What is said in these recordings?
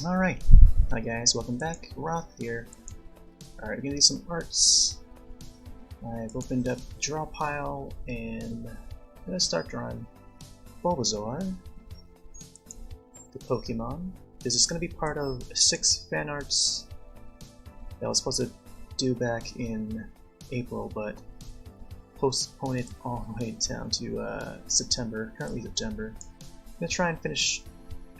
Alright, hi guys, welcome back. Roth here. Alright, we're gonna do some arts. I've opened up Drawpile and I'm gonna start drawing Bulbasaur, the Pokemon. This is gonna be part of 6 fan arts that I was supposed to do back in April, but postponed it all the way down to September, currently September. I'm gonna try and finish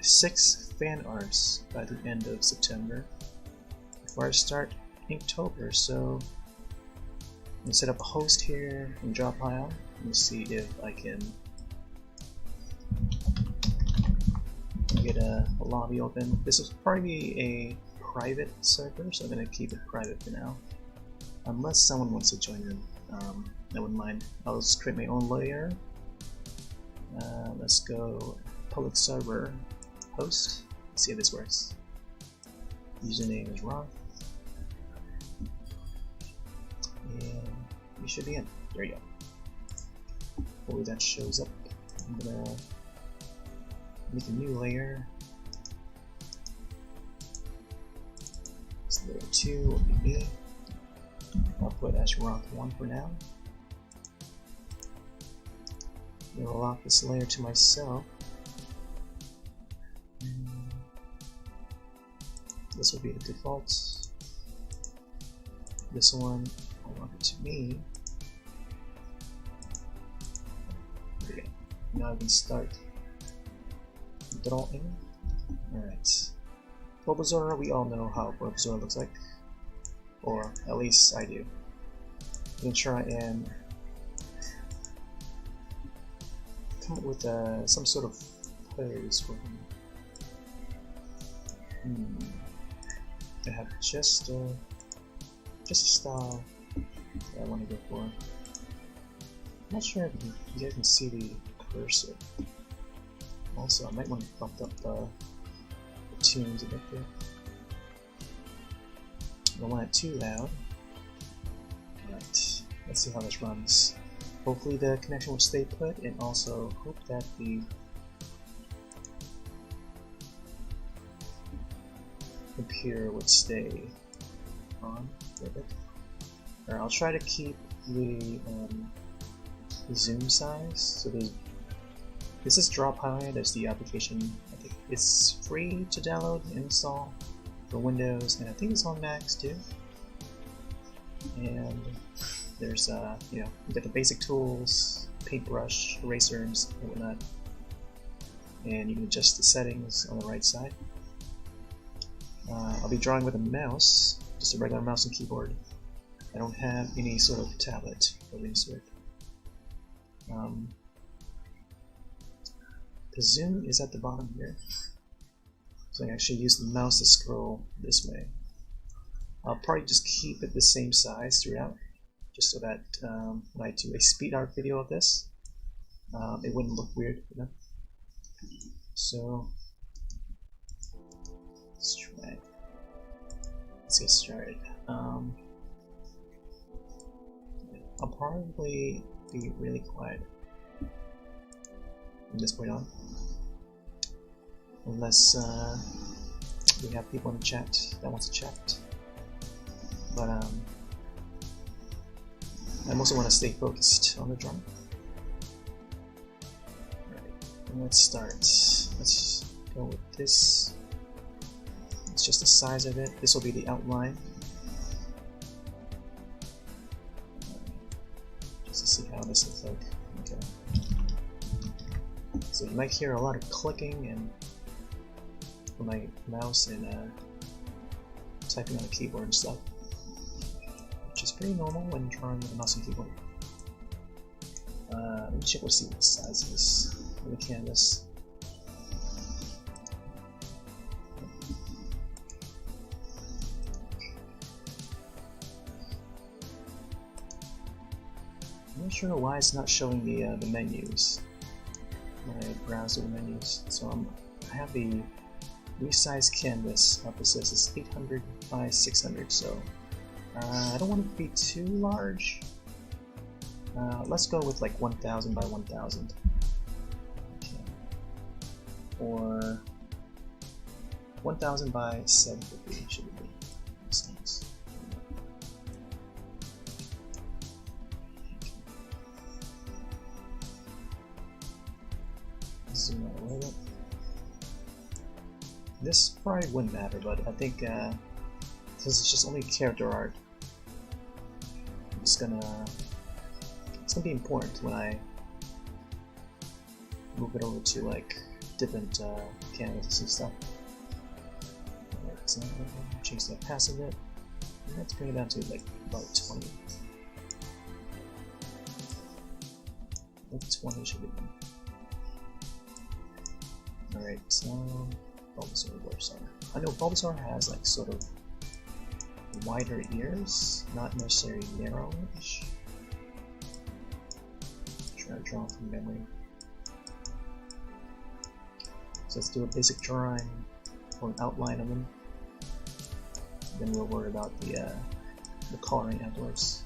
6 fan arts by the end of September before I start Inktober. So I'm gonna set up a host here in Drawpile and see if I can get a lobby open. This will probably be a private server, so I'm gonna keep it private for now. Unless someone wants to join in, I wouldn't mind. I'll just create my own layer. Let's go public server host. Let's see if this works. Username is Roth. And we should be in. There you go. Hopefully that shows up. I'm gonna make a new layer. This layer 2 will be me. I'll put as Roth 1 for now. I'm gonna lock this layer to myself. This will be the default. This one, I'll lock it to me. There we go. Now I can start drawing. Alright. Bulbasaur, we all know how Bulbasaur looks like. Or at least I do. I'm gonna try and come up with some sort of pose for him. I have just a style that I want to go for. I'm not sure if you guys can see the cursor. Also, I might want to bump up the tunes a bit there. I don't want it too loud. Alright, let's see how this runs. Hopefully the connection will stay put, and also hope that the computer would stay on for a bit. Or I'll try to keep the zoom size. So this is Drawpile. There's the application. I think it's free to download and install for Windows, and I think it's on Macs too. And there's you get the basic tools, paintbrush, erasers, and whatnot. And you can adjust the settings on the right side. I'll be drawing with a mouse, just a regular mouse and keyboard. I don't have any sort of tablet of any sort. The zoom is at the bottom here, so I can actually use the mouse to scroll this way. I'll probably just keep it the same size throughout, just so that when I do a speed art video of this, it wouldn't look weird, you know? So let's try. Let's get started. I'll probably be really quiet from this point on, unless we have people in the chat that wants to chat. But I mostly want to stay focused on the drawing. Alright, let's start. Let's go with this. It's just the size of it. This will be the outline. Just to see how this looks like. Okay. So you might hear a lot of clicking and from my mouse and typing on a keyboard and stuff, which is pretty normal when drawing with a mouse and keyboard. Let me check. Let's see what the size is of the canvas. I'm not sure why it's not showing the menus when I browse the menus. So I have the resize canvas up. It says it's 800 by 600, so I don't want it to be too large. Let's go with like 1000 by 1000. Okay. Or 1000 by 750 should be makes sense. Zoom out a little bit. This probably wouldn't matter, but I think since it's just only character art, it's gonna be important when I move it over to like different canvases and stuff. Alright, so change the passive bit. Let's bring it down to like about 20. Like 20 should be done. Alright, so Bulbasaur. I know Bulbasaur has like sort of wider ears, not necessarily narrowish. Try to draw from memory. So let's do a basic drawing or an outline of them. Then we'll worry about the coloring afterwards.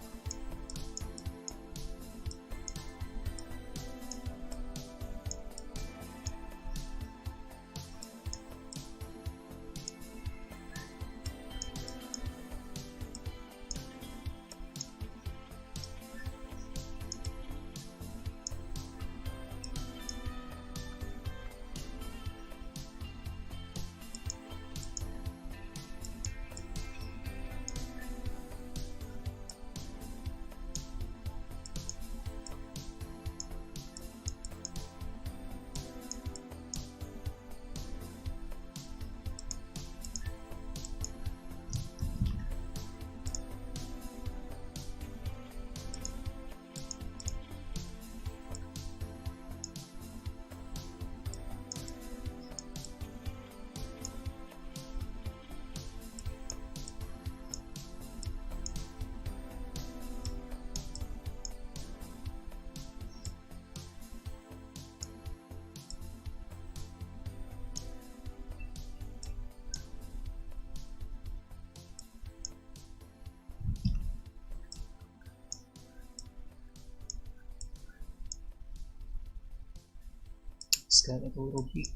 It's got like a little beak.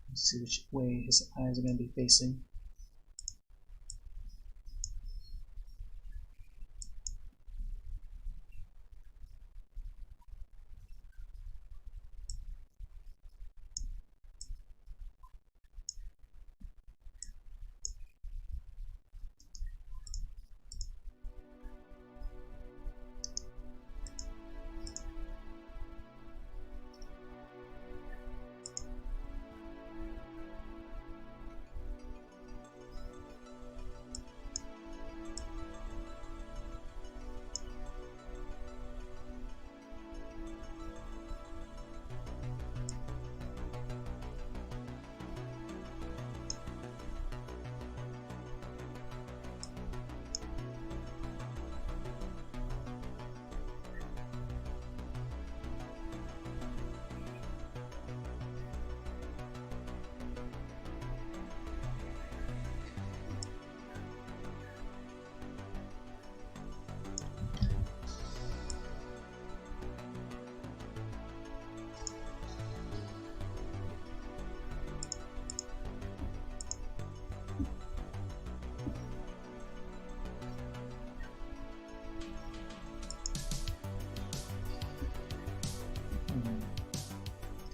Let's see which way his eyes are going to be facing.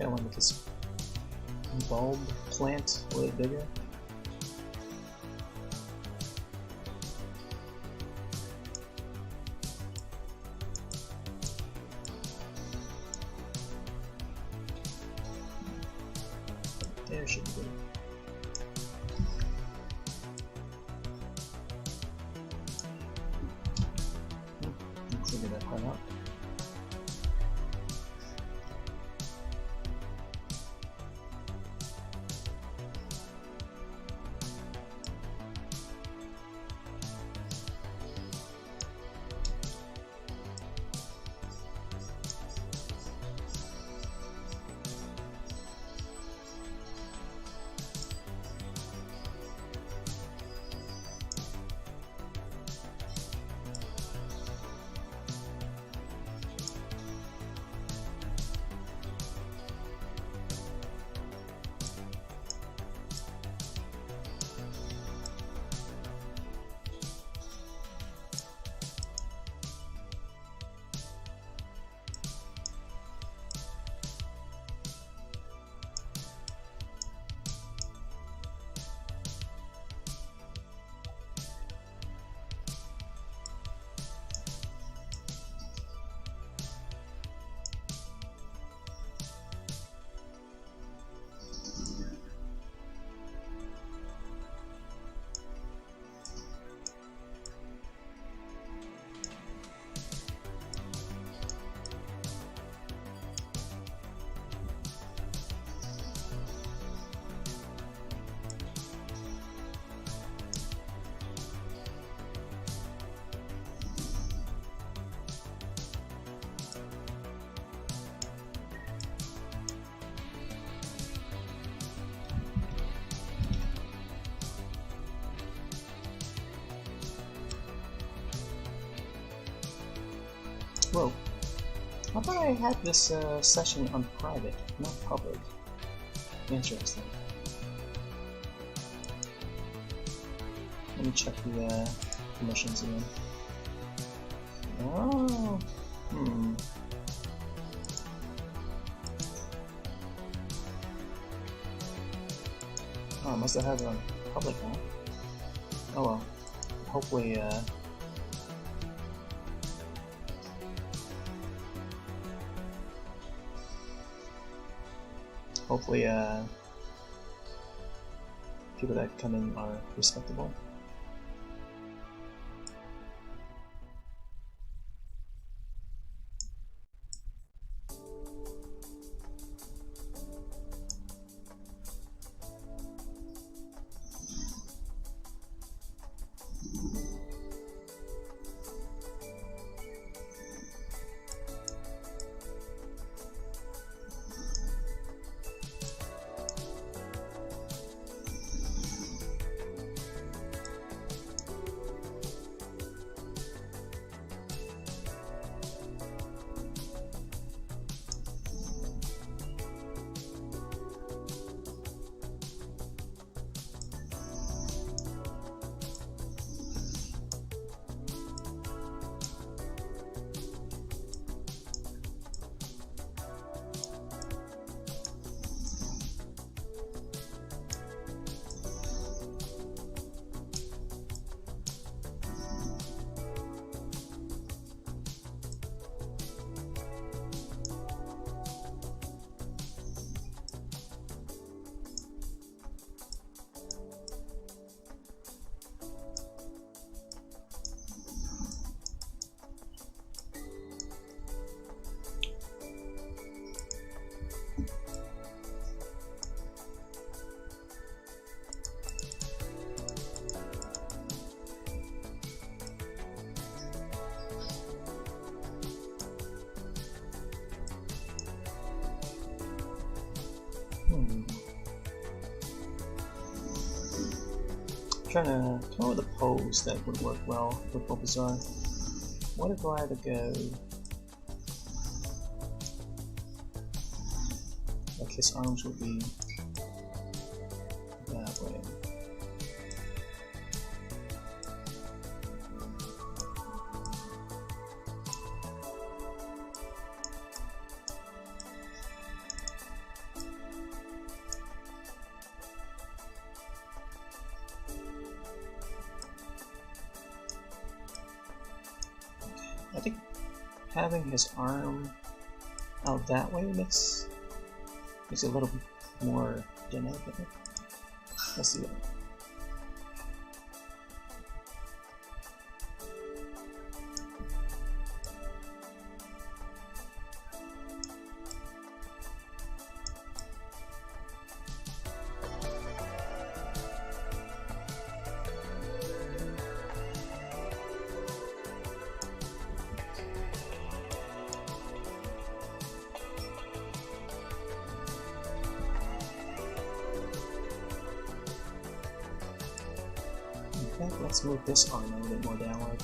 I want to make this bulb plant a little bigger. There should be good. Figure that part out. Whoa. I thought I had this session on private, not public. Interesting. Let me check the permissions again. Oh, Oh, I must have had it on public now. Oh well. Hopefully, people that come in are respectable. Trying to come up with a pose that would work well with Bulbasaur. What if I had to go like his arms would be that way. I think having his arm out that way makes it a little bit more dynamic. Let's see that. Let's move this arm a little bit more downward.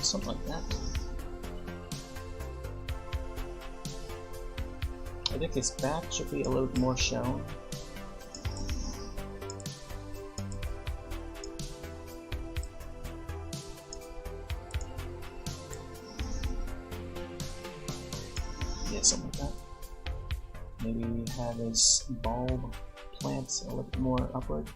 something like that. I think his back should be a little bit more shown. Yeah, something like that. Maybe have his bulb plant a little bit more upward.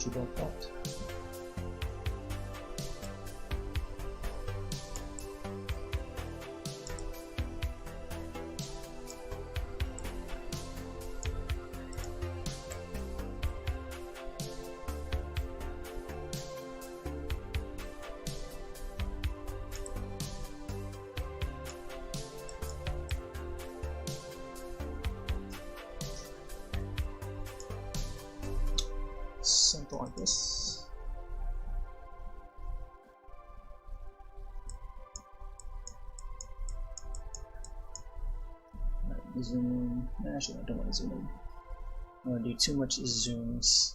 You got that. Something like this. Right, zoom in. Actually, I don't want to zoom in. I don't want to do too much zooms.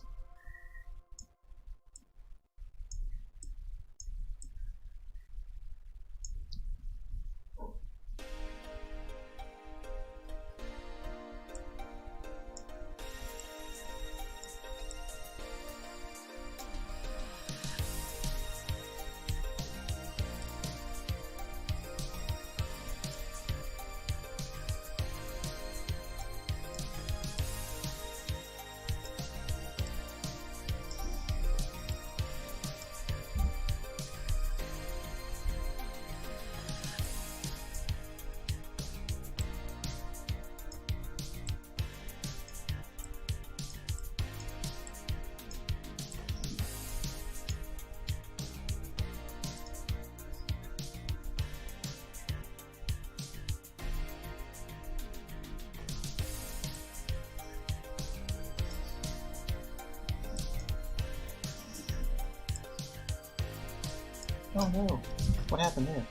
Oh no, what happened there?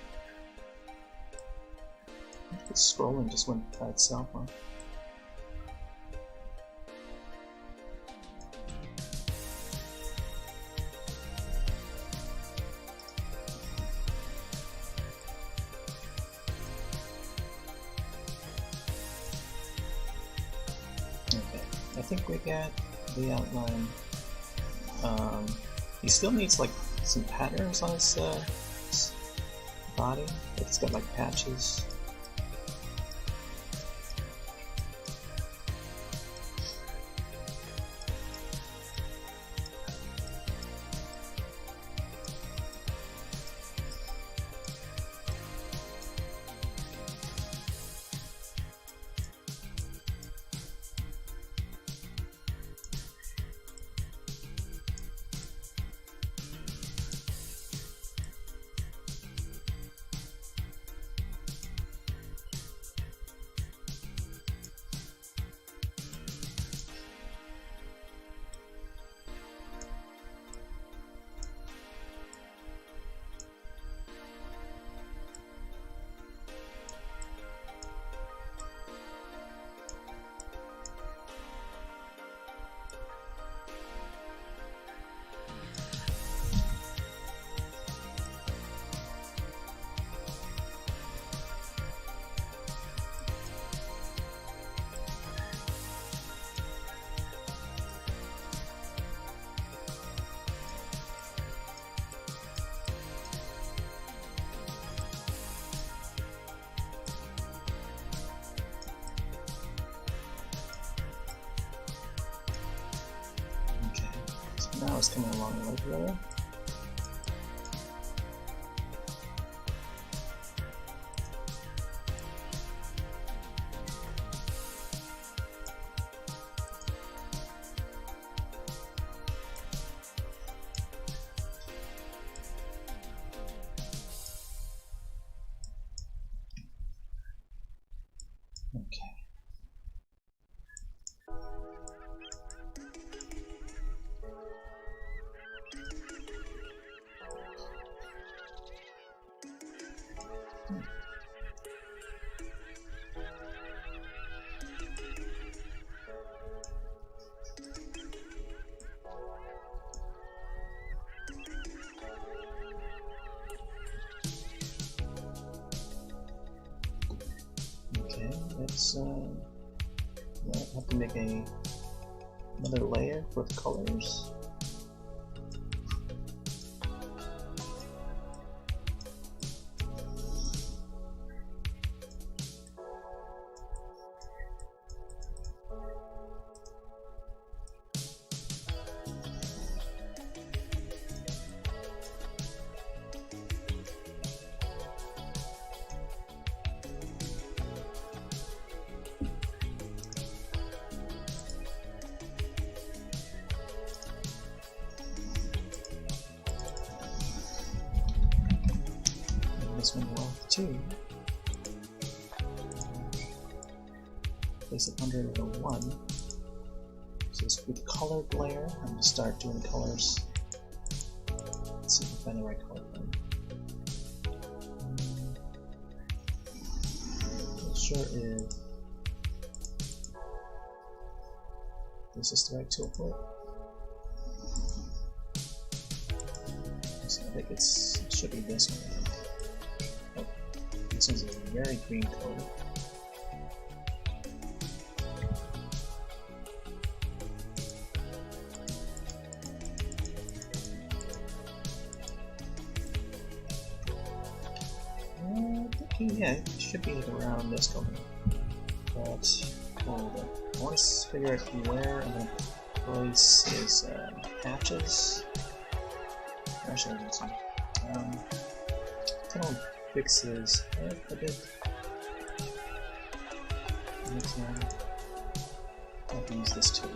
The scrolling just went by itself, huh? Okay, I think we got the outline. He still needs like some patterns on his body. It's got like patches. Now it's coming along regularly. Okay. Okay, let's we'll have to make another layer for the colors. This one will have two. Place it under the 1. So it's with colored layer. I'm going to start doing colors. Let's see if I find the right color for them. Not sure if this is the right tool for it. So I think it should be this one. This is a very green color. Yeah, it should be around this color. But hold on. I want to figure out where I'm going to place his patches. Actually, this one. Kind of fix his head a bit. I'll use this tool.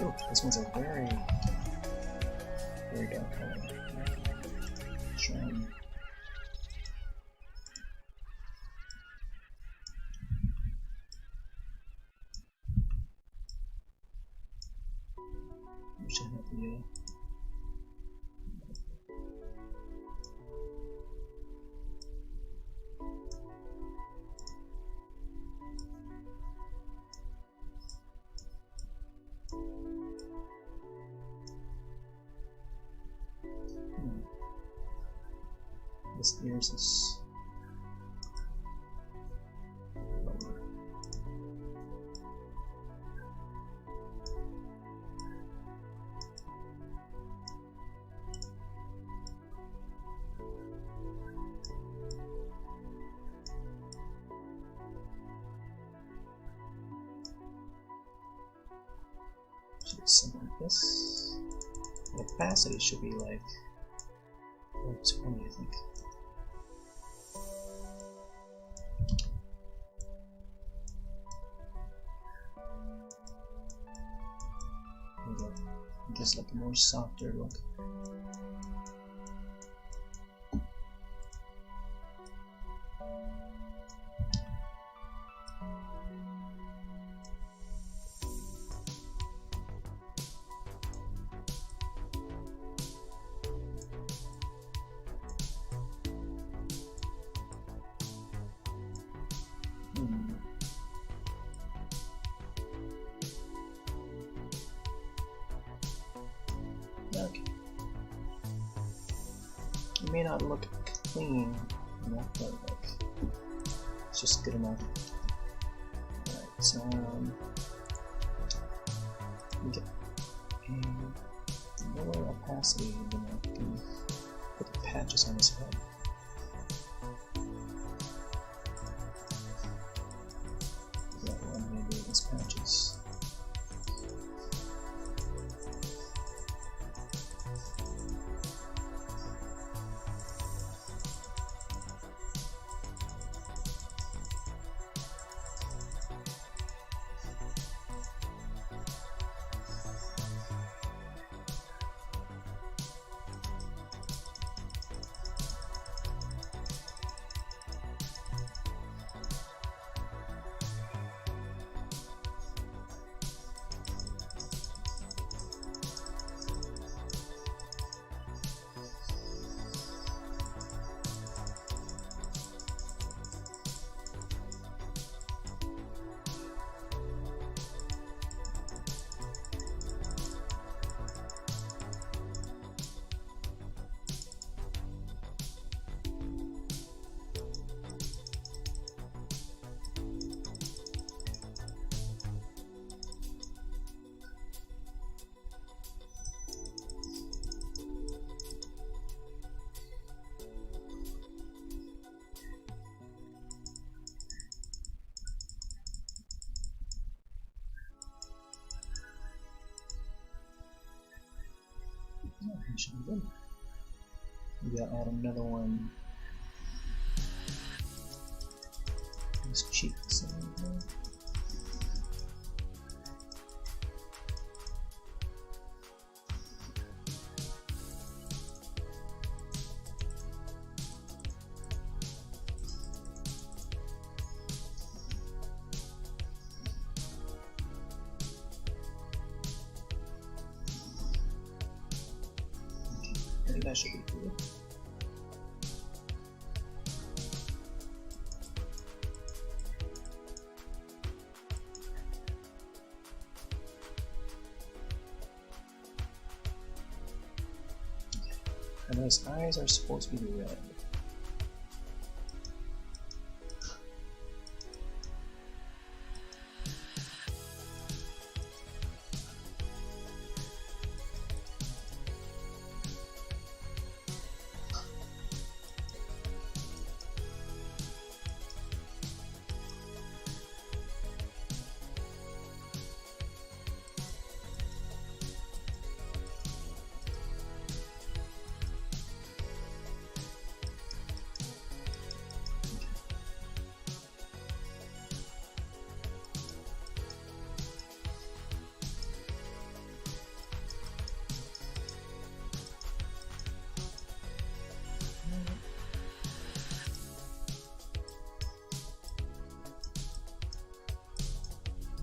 Ooh, this one's a very dark color. Try and wish I had the this ears is lower. Should be something like this. The opacity should be like 20, I think. Just like a more softer look. may not look clean enough, but like, it's just good enough. Alright, so we get a lower opacity, then I can put the patches on his head. That one maybe these patches. Should be good. Maybe I'll add another one. His cheeks. I think that should be good. And those eyes are supposed to be red.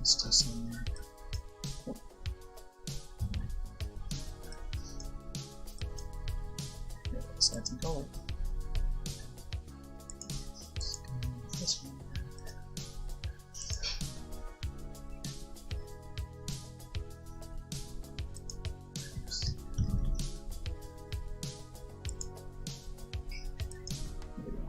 Still some. Oh. Yeah, let's add some color. Let's go with this one. Oops. There we go.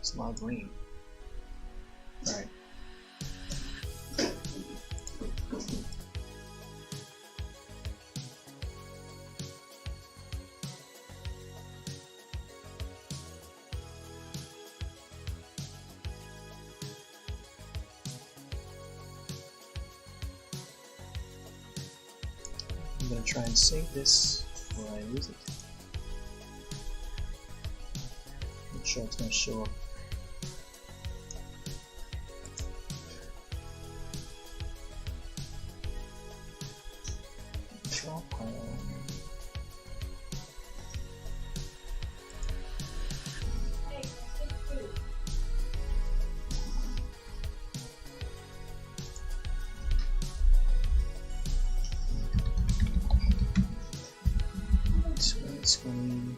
It's a lot of green. Alright. I'm going to try and save this before I lose it. Make sure it's going to show up. Drawpile. Screen.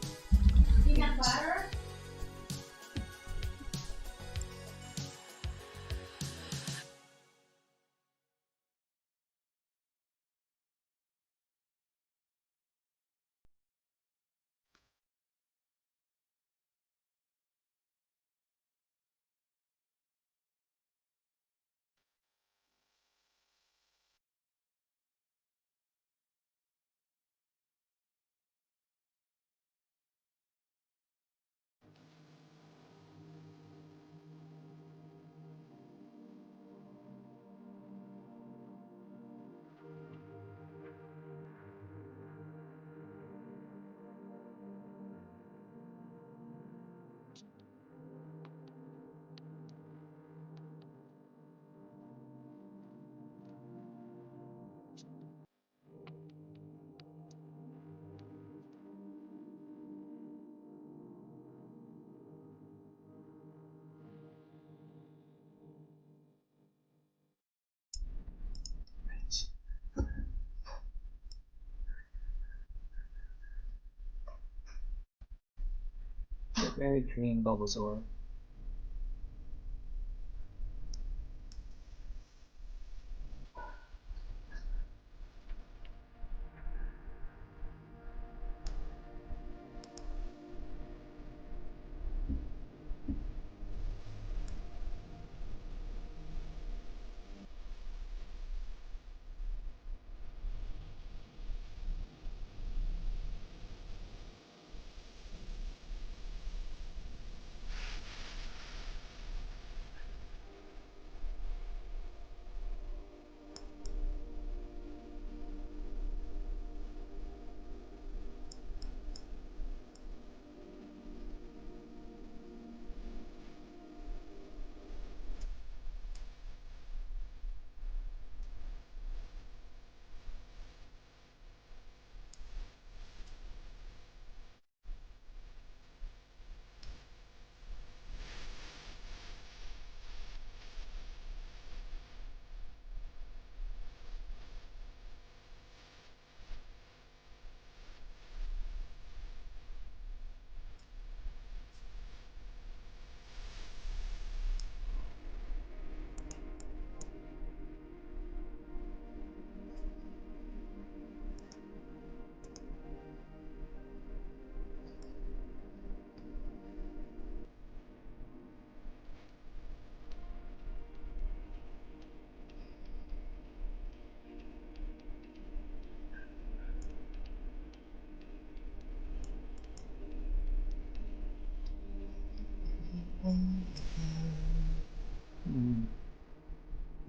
Very green Bulbasaur.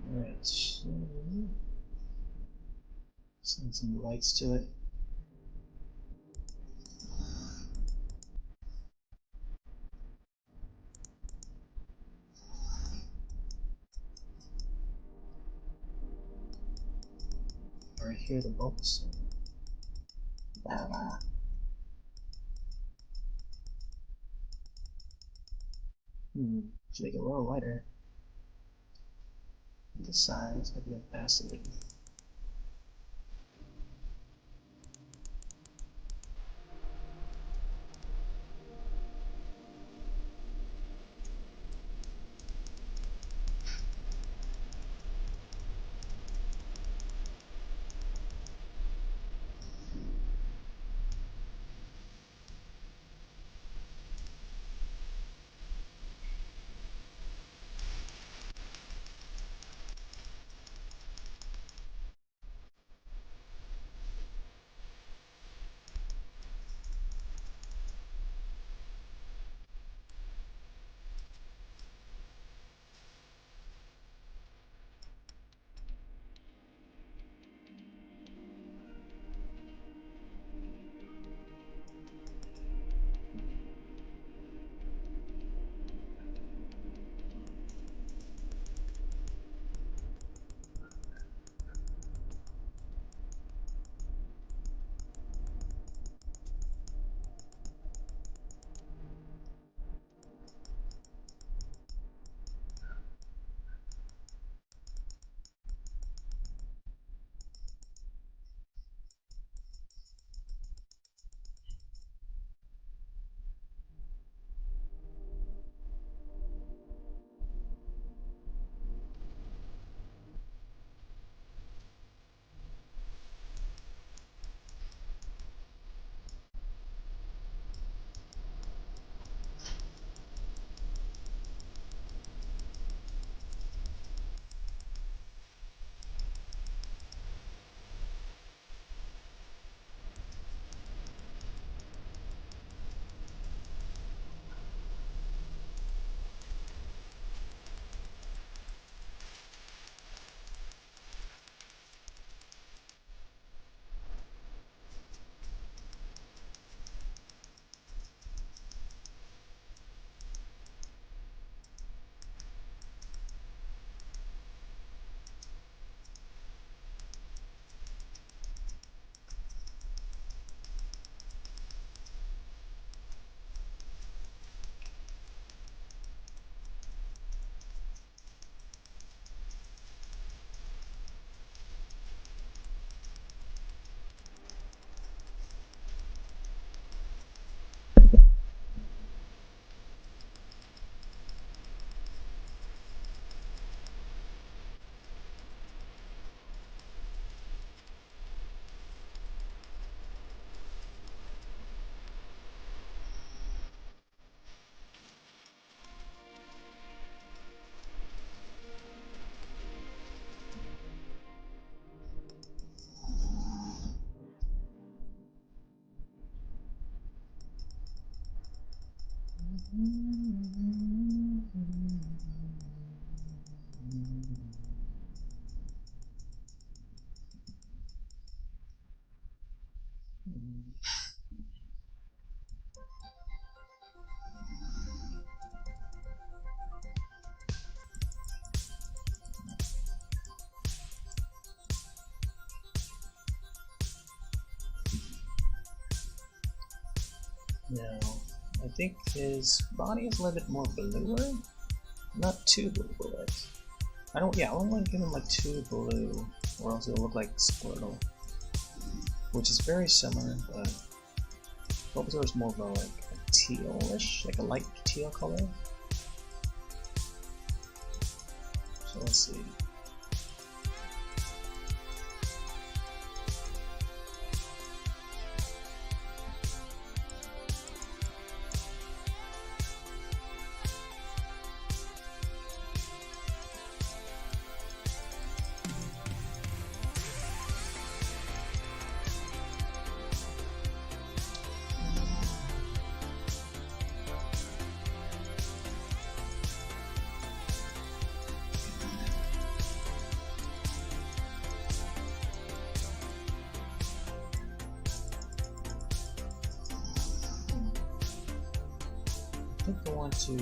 Alright, send some lights to it. Or hear the Bulbasaur. Should make it a little lighter. The size of the opacity. Now, I think his body is a little bit more bluer. Not too blue, but I don't want to give him like too blue, or else it'll look like Squirtle, which is very similar, but Bulbasaur is more of a like a tealish, like a light teal color. So let's see. I think I want to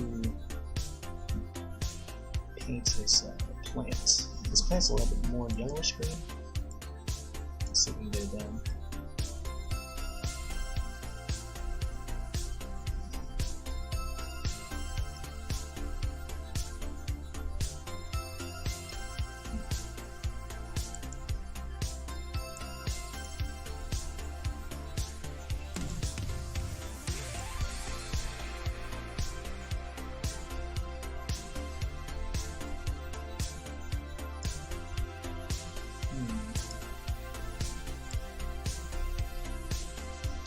paint this plant. This plant's a little bit more yellowish green. Let's see if we can get it done.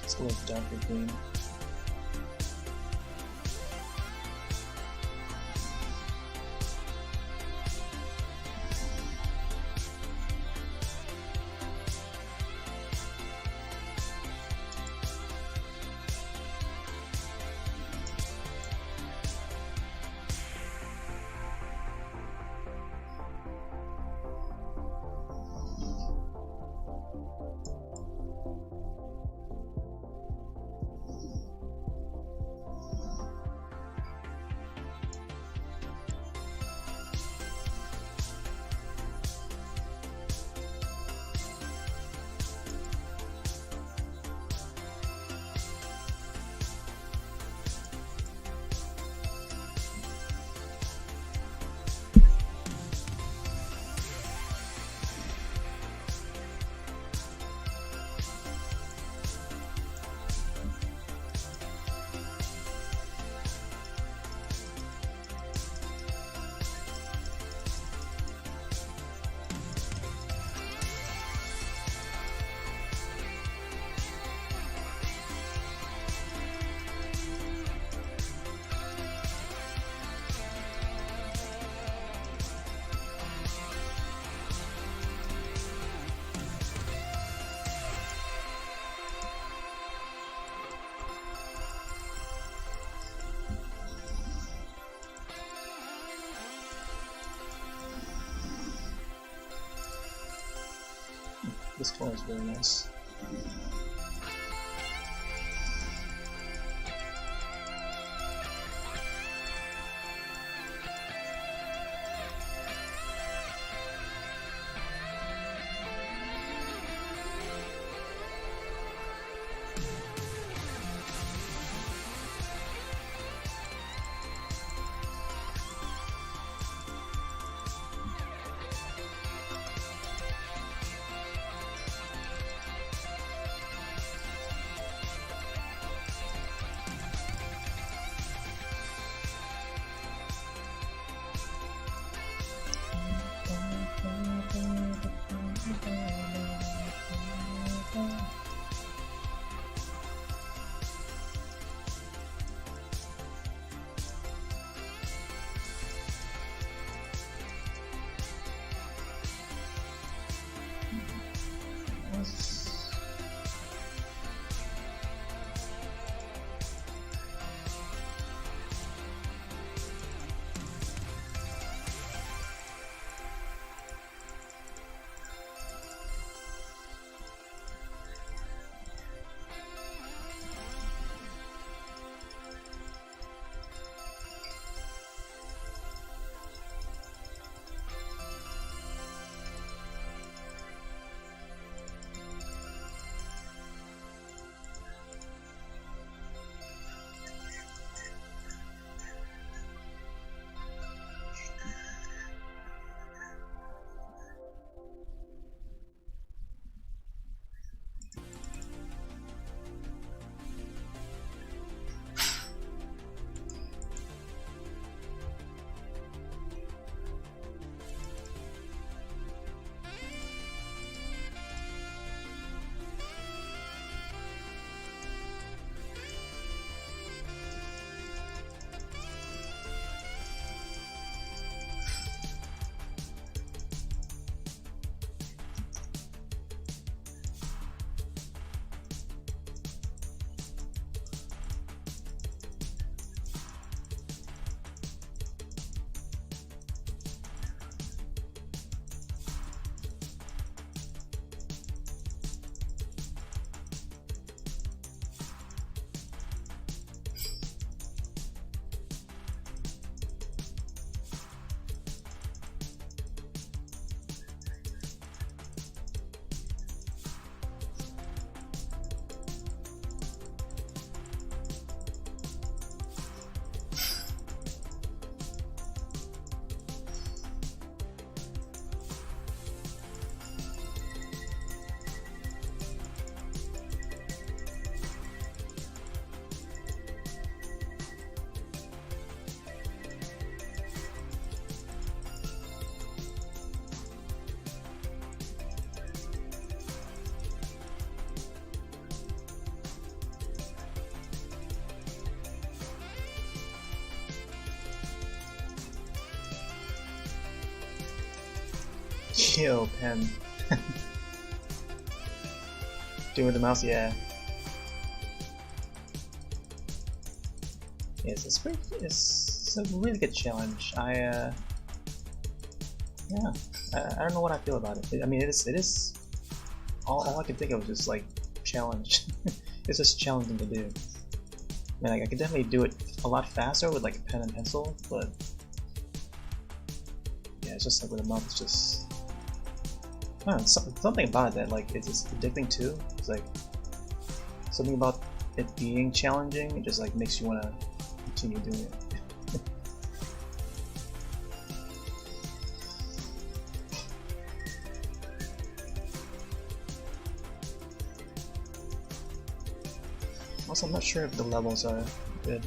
It's a little darker green. This color is very nice. Yo, pen. Do with the mouse, yeah. Yes, it's a really good challenge. Yeah, I don't know what I feel about it. I mean, it is. All I can think of was just like challenge. It's just challenging to do. I mean, like, I could definitely do it a lot faster with like a pen and pencil, but yeah, it's just like with a mouse, it's just. I don't know, something about it that like it's just addicting too. It's like something about it being challenging. It just like makes you want to continue doing it. Also, I'm not sure if the levels are good.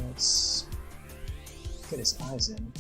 Let's get his eyes in.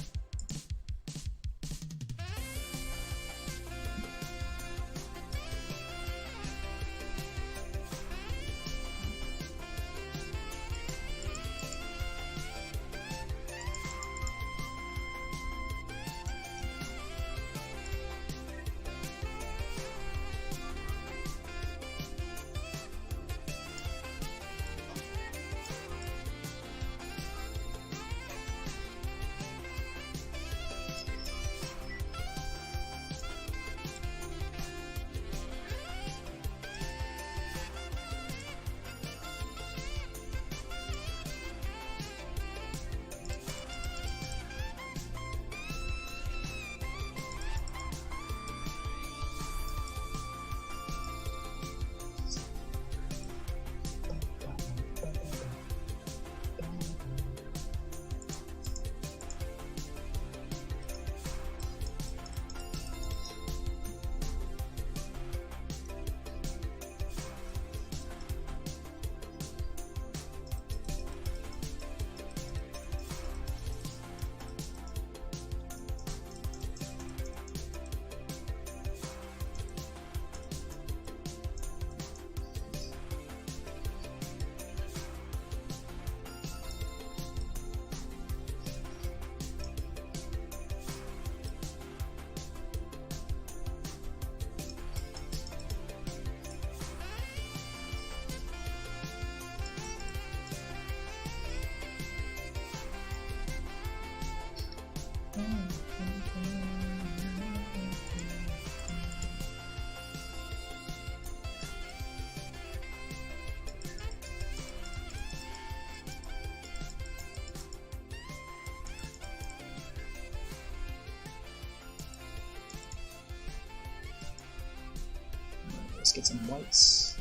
Let's get some whites.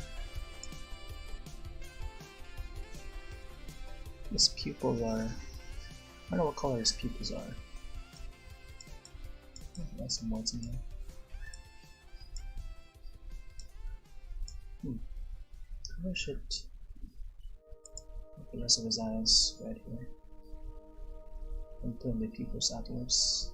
His pupils are... I don't know what color his pupils are. Got some whites in there. I should make the rest of his eyes right here. And turn the pupils outwards.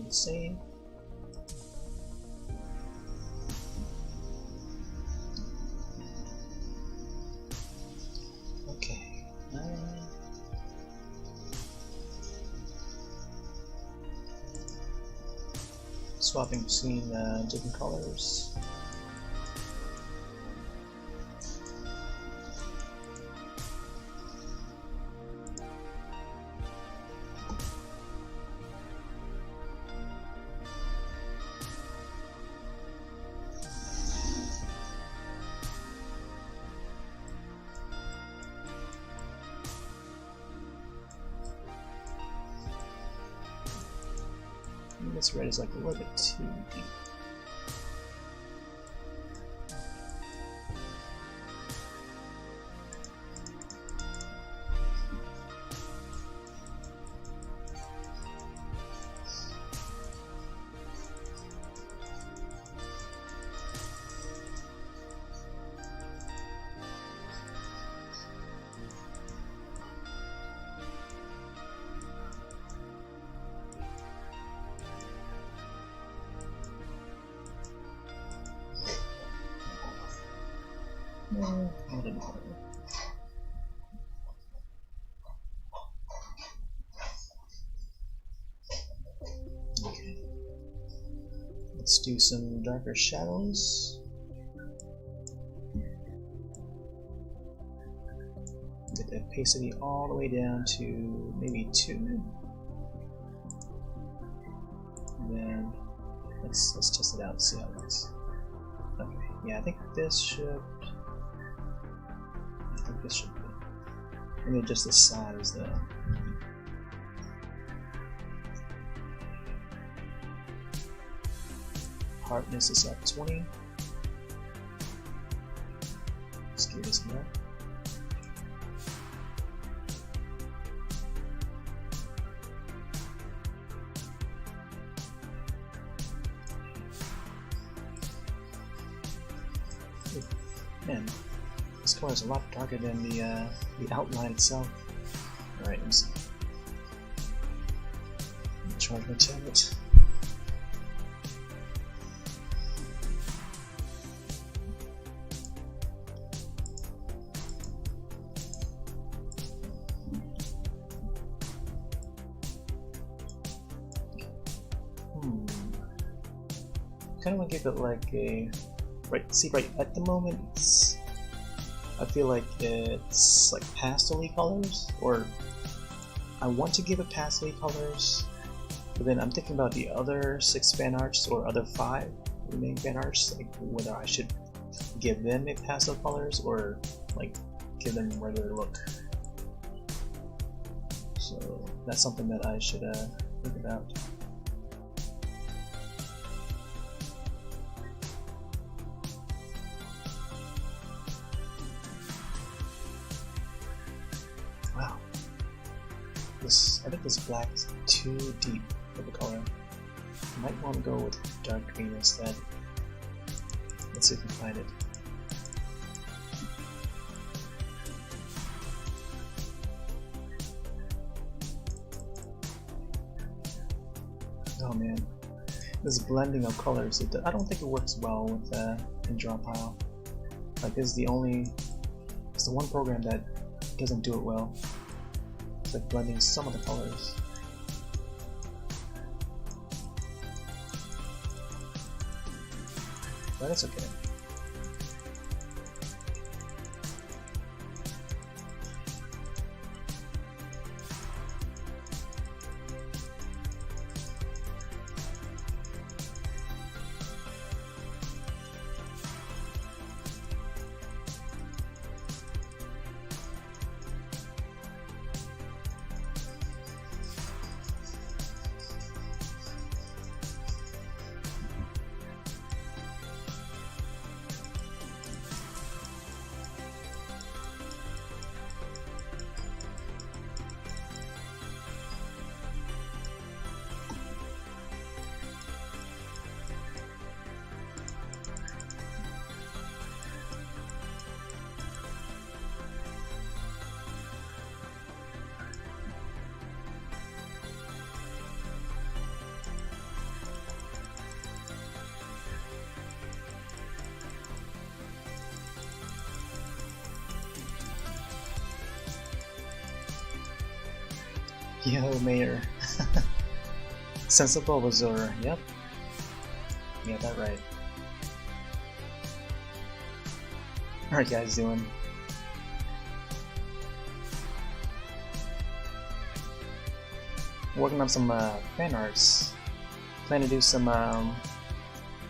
the same. Okay. Swapping between different colors. This red is like a little bit too deep. Okay. Let's do some darker shadows. Get the opacity all the way down to maybe 2. And then let's test it out and see how it looks. Okay, yeah, I think this should be. I mean, just the size though. Hardness is at 20. Let's give this more. Man, this color is a lot darker than the outline itself. Alright, let me see. Charge my tablet. Kind of want to give it like a right at the moment I feel like it's like pastel-y colors, or I want to give it pastel-y colors, but then I'm thinking about the other 6 fan arts or other 5 remaining fan arts, like whether I should give them a pastel colors or like give them a regular look. So that's something that I should think about. Wow. I think this black is too deep of a color. I might want to go with dark green instead. Let's see if we can find it. Oh man, this blending of colors, I don't think it works well with in Drawpile. Like it's the one program that doesn't do it well. It's like blending some of the colors. But it's okay. Yo, Mayor. Sensible Bulbasaur, yep. You got that right. How are you guys doing? Working on some fan arts. Plan to do some. I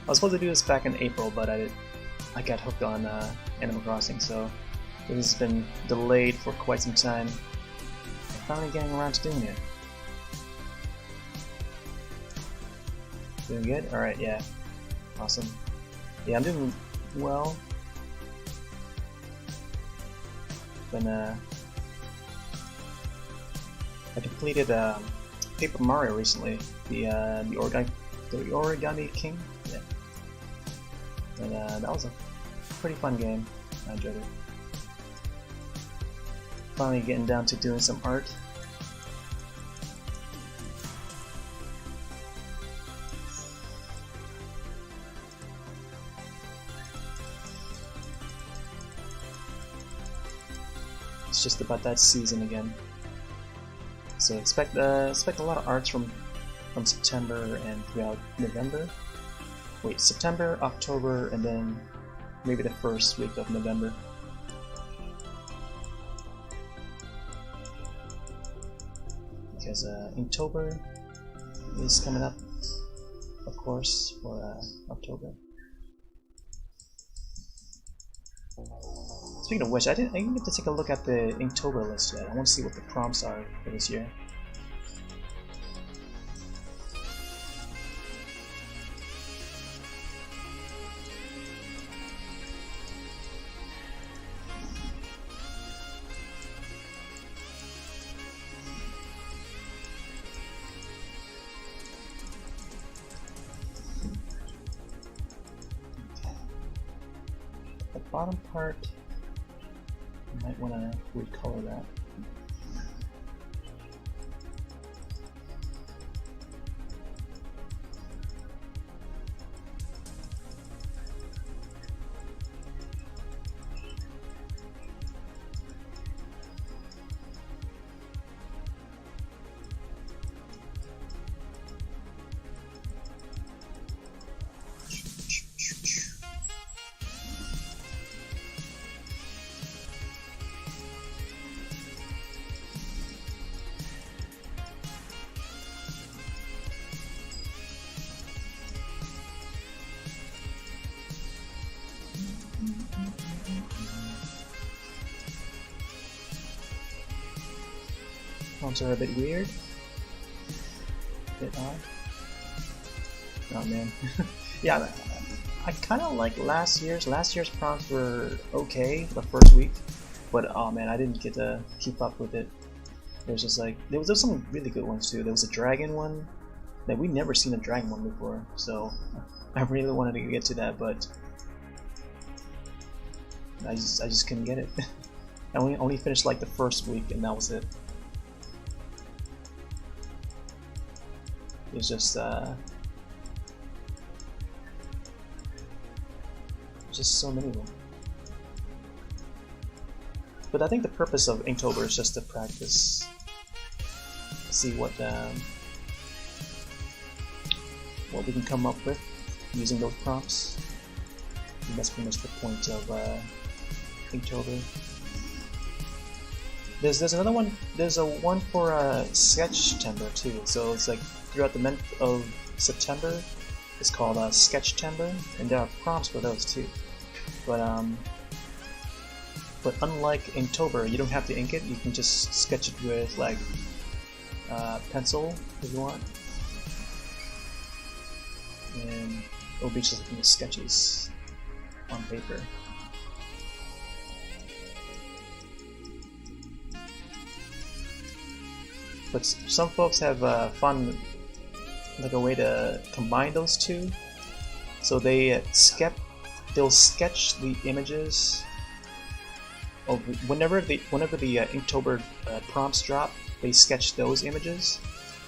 was supposed to do this back in April, but I got hooked on Animal Crossing, so it has been delayed for quite some time. I'm finally getting around to doing it. Doing good? Alright, yeah. Awesome. Yeah, I'm doing well. I completed Paper Mario recently, the Origami King. Yeah. And that was a pretty fun game. I enjoyed it. Finally getting down to doing some art. It's just about that season again. So expect a lot of arts from September and throughout November. Wait, September, October, and then maybe the first week of November. Because Inktober is coming up, of course, for October. Speaking of which, I didn't get to take a look at the Inktober list yet. I want to see what the prompts are for this year. The bottom part, you might want to recolor that. Prompts are a bit weird. A bit odd. Oh man. Yeah, I kind of like last year's. Last year's prompts were okay the first week, but oh man, I didn't get to keep up with it. There's just like there was some really good ones too. There was a dragon one that we never seen a dragon one before, so I really wanted to get to that, but I just couldn't get it. I only finished like the first week, and that was it. It's just so many of them. But I think the purpose of Inktober is just to practice, see what we can come up with using those prompts. And that's pretty much the point of Inktober. There's another one. There's a one for Sketchtember too. So it's like throughout the month of September, it's called Sketchtember, and there are prompts for those too. But unlike Inktober, you don't have to ink it. You can just sketch it with like pencil if you want, and it'll be just sketches on paper. But some folks have found like a way to combine those two. So they'll sketch the images of whenever the Inktober prompts drop. They sketch those images.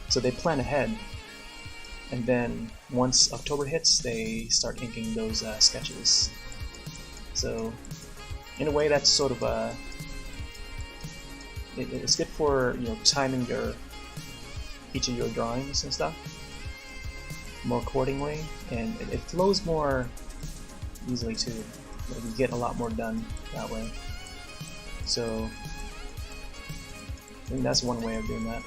So they plan ahead, and then once October hits, they start inking those sketches. So in a way, that's sort of it's good for timing your each of your drawings and stuff more accordingly, and it flows more easily too. Like you get a lot more done that way. So I think that's one way of doing that.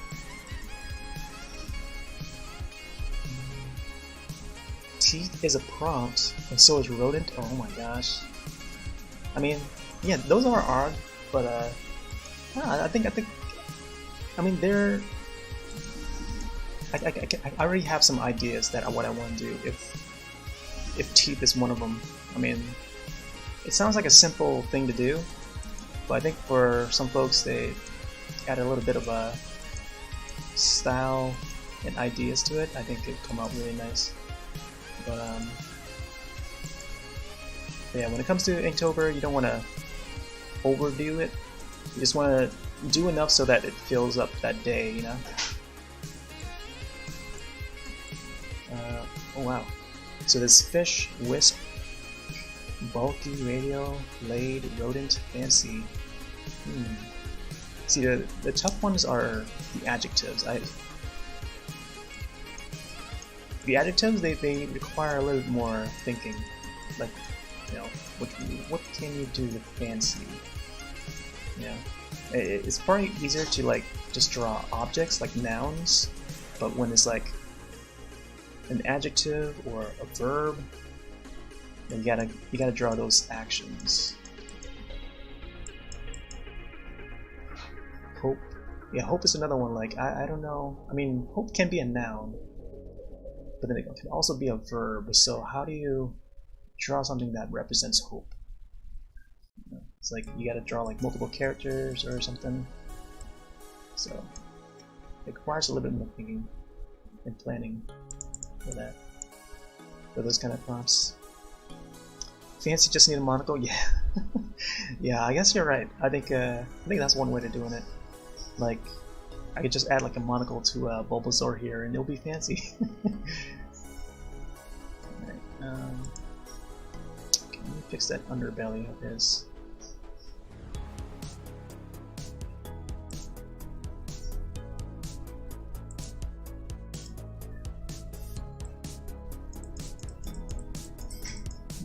Teeth is a prompt, and so is rodent. Oh my gosh. I mean, yeah, those are odd, but I think I mean they're. I already have some ideas that what I want to do if teeth is one of them. I mean, it sounds like a simple thing to do, but I think for some folks they add a little bit of a style and ideas to it. I think it'd come out really nice. But yeah, when it comes to Inktober, you don't want to overdo it. You just want to do enough so that it fills up that day, you know. Oh wow. So this fish, wisp, bulky, radio, blade, rodent, fancy. See, the tough ones are the adjectives. The adjectives, they require a little bit more thinking. Like, you know, what can you do with fancy? Yeah, it's probably easier to like just draw objects like nouns, but when it's like an adjective or a verb, then you gotta draw those actions. Hope, yeah, hope is another one. Like I don't know. I mean, hope can be a noun, but then it can also be a verb. So how do you draw something that represents hope? You know, it's like you gotta draw like multiple characters or something. So it requires a little bit more thinking and planning for that. For those kind of prompts. Fancy just need a monocle? Yeah. Yeah, I guess you're right. I think that's one way to doing it. Like, I could just add like a monocle to Bulbasaur here and it'll be fancy. Alright, can we fix that underbelly of his?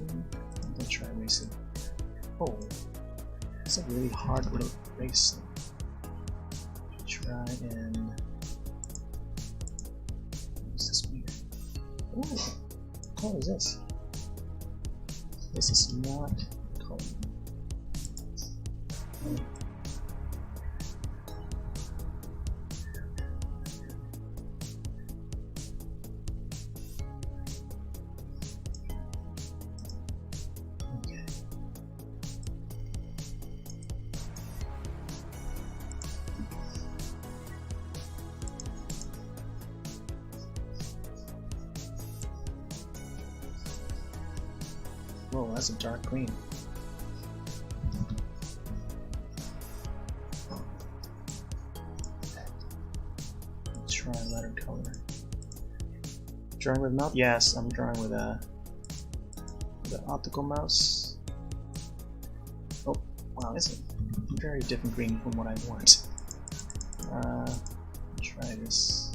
I'm gonna try racing. Oh, it's a really hard way to race. Try and what's this weird? Oh, what is this? This is not color. Okay. Whoa, that's a dark green. Let's try a lighter color. Drawing with mouse? Yes, I'm drawing with the optical mouse. Oh, wow, it's a very different green from what I want. Try this.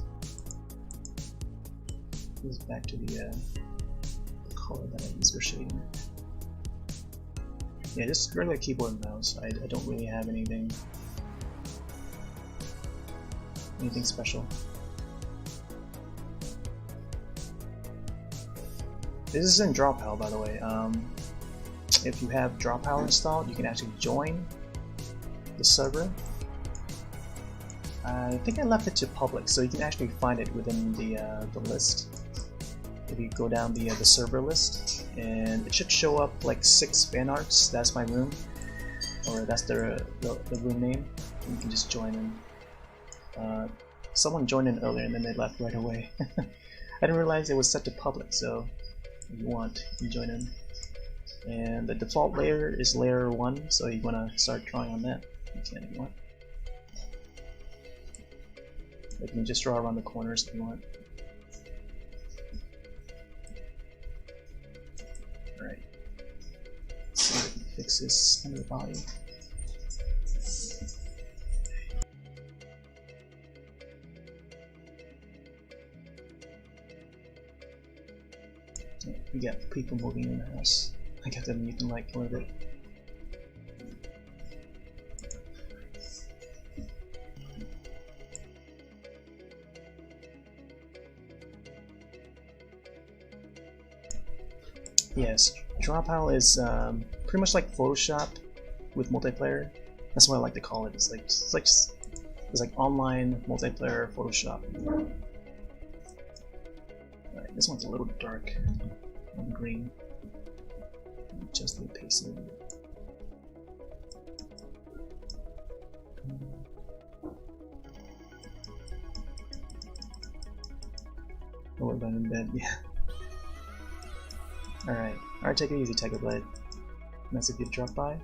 This is back to the color that I use for shading. Yeah, just regular keyboard and mouse. I don't really have anything special. This is in Drawpile, by the way. If you have Drawpile installed, you can actually join the server. I think I left it to public, so you can actually find it within the list. If you go down the server list, and it should show up like 6 fan arts. That's my room, or that's the room name. You can just join in. Someone joined in earlier and then they left right away. I didn't realize it was set to public, so if you want, you can join in. And the default layer is layer 1, so you want to start drawing on that. You can if you want. You can just draw around the corners if you want. Alright. So we can fix this under the body. get people moving in the house. I got the mutant light killed it. Yes, Drawpile is pretty much like Photoshop with multiplayer. That's what I like to call it. It's like online multiplayer Photoshop. Alright, this one's a little dark on green. Just the pacing. Oh, we're done in bed, yeah. Alright, take it easy, Tiger Blade. Nice of you to drop by.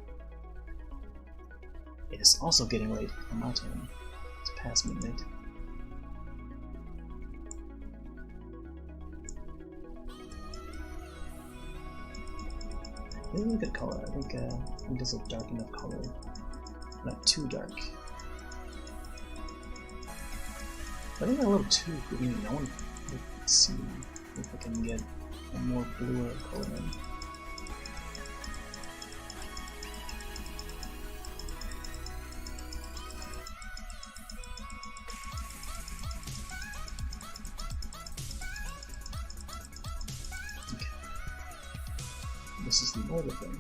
It is also getting late on my time. It's past midnight. This is a good color. I think this is a dark enough color. Not too dark. I think a little too green. I want to see if I can get a more bluer color in. Okay. This is the older thing.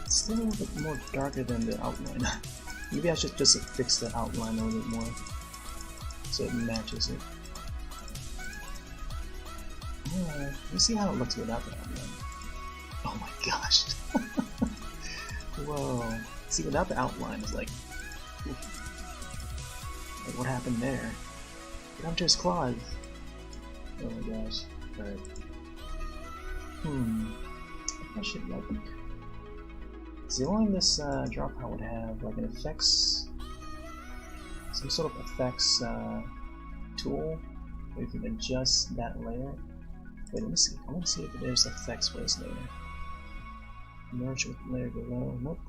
Still a little bit more darker than the outline. Maybe I should just fix the outline a little bit more so it matches it. Let's see how it looks without the outline. Oh my gosh! Whoa! See, without the outline, it's like what happened there? Get up to his claws! Oh my gosh! Alright. I should like. The only this Drawpile would have like an effects, some sort of effects tool where you can adjust that layer. Wait, let me see. I want to see if there's effects for this layer. Merge with layer below. Nope.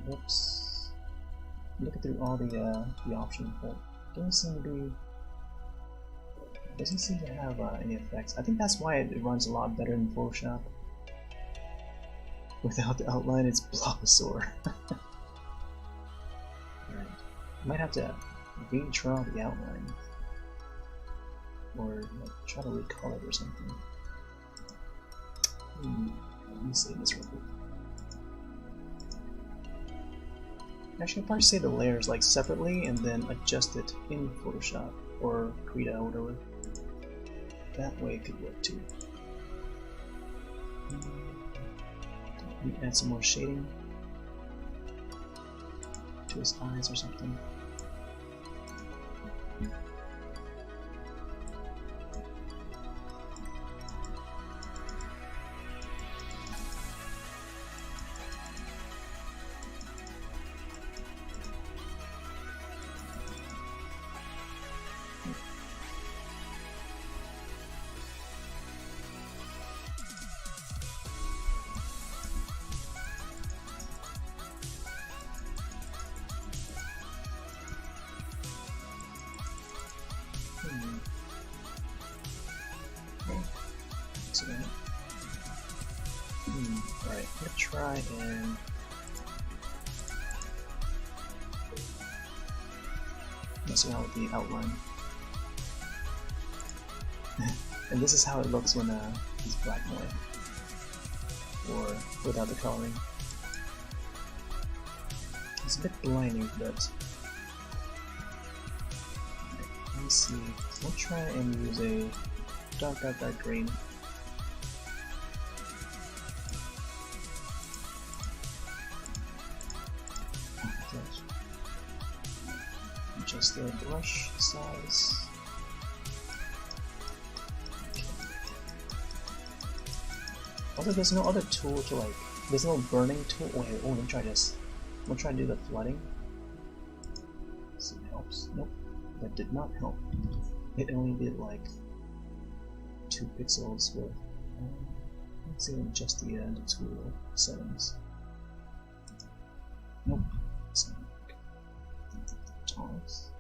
Whoops. Looking through all the options, but doesn't seem to have any effects. I think that's why it runs a lot better in Photoshop. Without the outline, it's Bulbasaur. Alright. Might have to redraw the outline. Or like, try to recolor it or something. Let me save this real quick. Actually, I'll probably save the layers like separately and then adjust it in Photoshop or Krita or whatever. That way it could work too. Add some more shading to his eyes or something. Alright, let's try and messing out with the outline. And this is how it looks when he's black and white, or without the coloring. It's a bit blinding, but let me see. We'll try and use a dark green. adjust the brush size. Okay. Also, there's no other tool to like. There's no burning tool. Oh, wait, let me try this. I'm gonna try to do the flooding. See if it helps. Nope, that did not help. It only did like 2 pixels worth. Let's see, adjust the tool settings. Nope. Tolerance.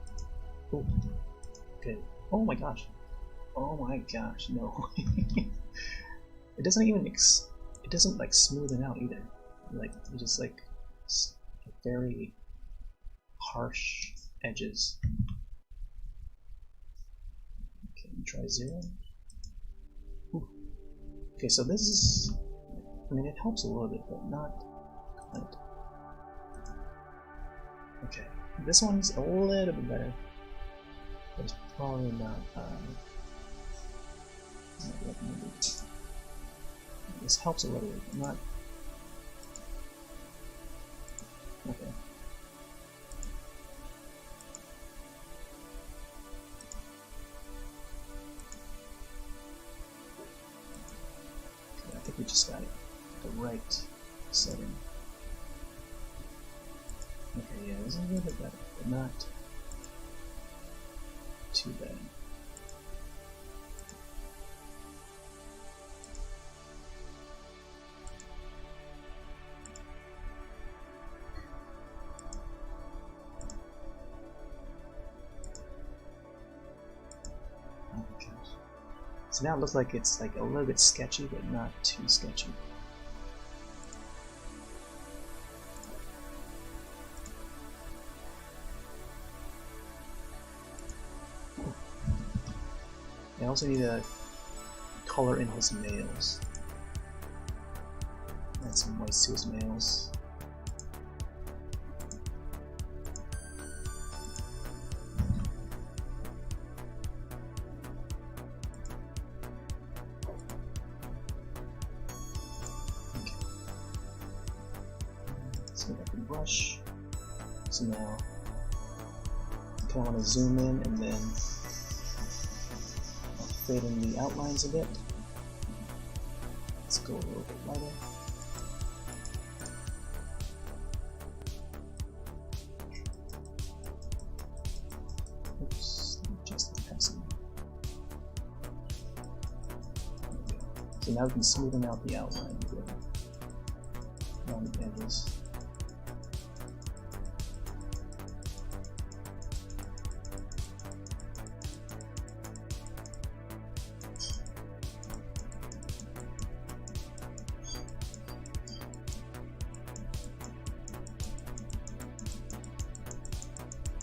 Oh. Okay. Oh my gosh. Oh my gosh. No. It doesn't even it doesn't like smooth it out either. Like it just like very harsh edges. Okay, try 0. Ooh. Okay, so this is. I mean, it helps a little bit, but not quite. Okay, this one's a little bit better, but it's probably not recommended. This helps a little bit, but not. Okay. I think we just got it the right setting. Okay, yeah, this is a little bit better, but not too bad. So now it looks like it's like a little bit sketchy, but not too sketchy. I also need to color in his nails. Add some whites to his nails. Brush. So now I kind of want to zoom in and then I'll fade in the outlines a bit. Let's go a little bit lighter. Oops, just the passing. So now we can smoothen out the outline a bit around the edges.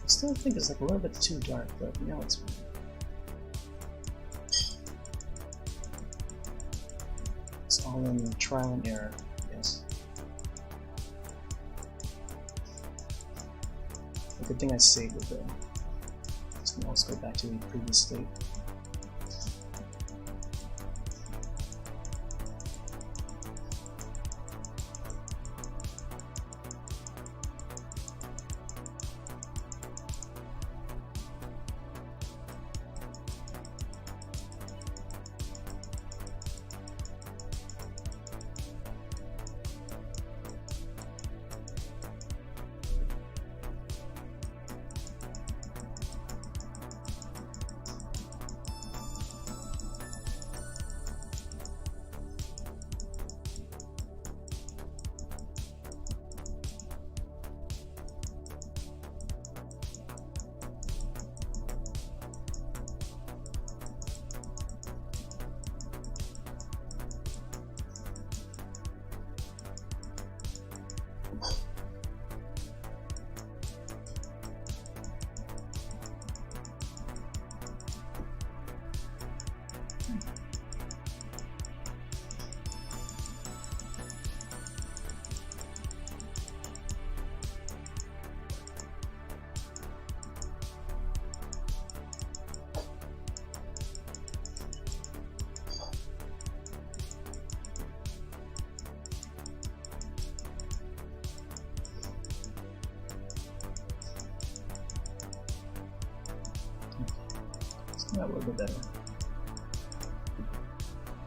I still think it's like a little bit too dark, but now it's fine. It's all in trial and error, yes. A good thing I saved it though. So now let's go back to the previous state. Yeah, a little bit better.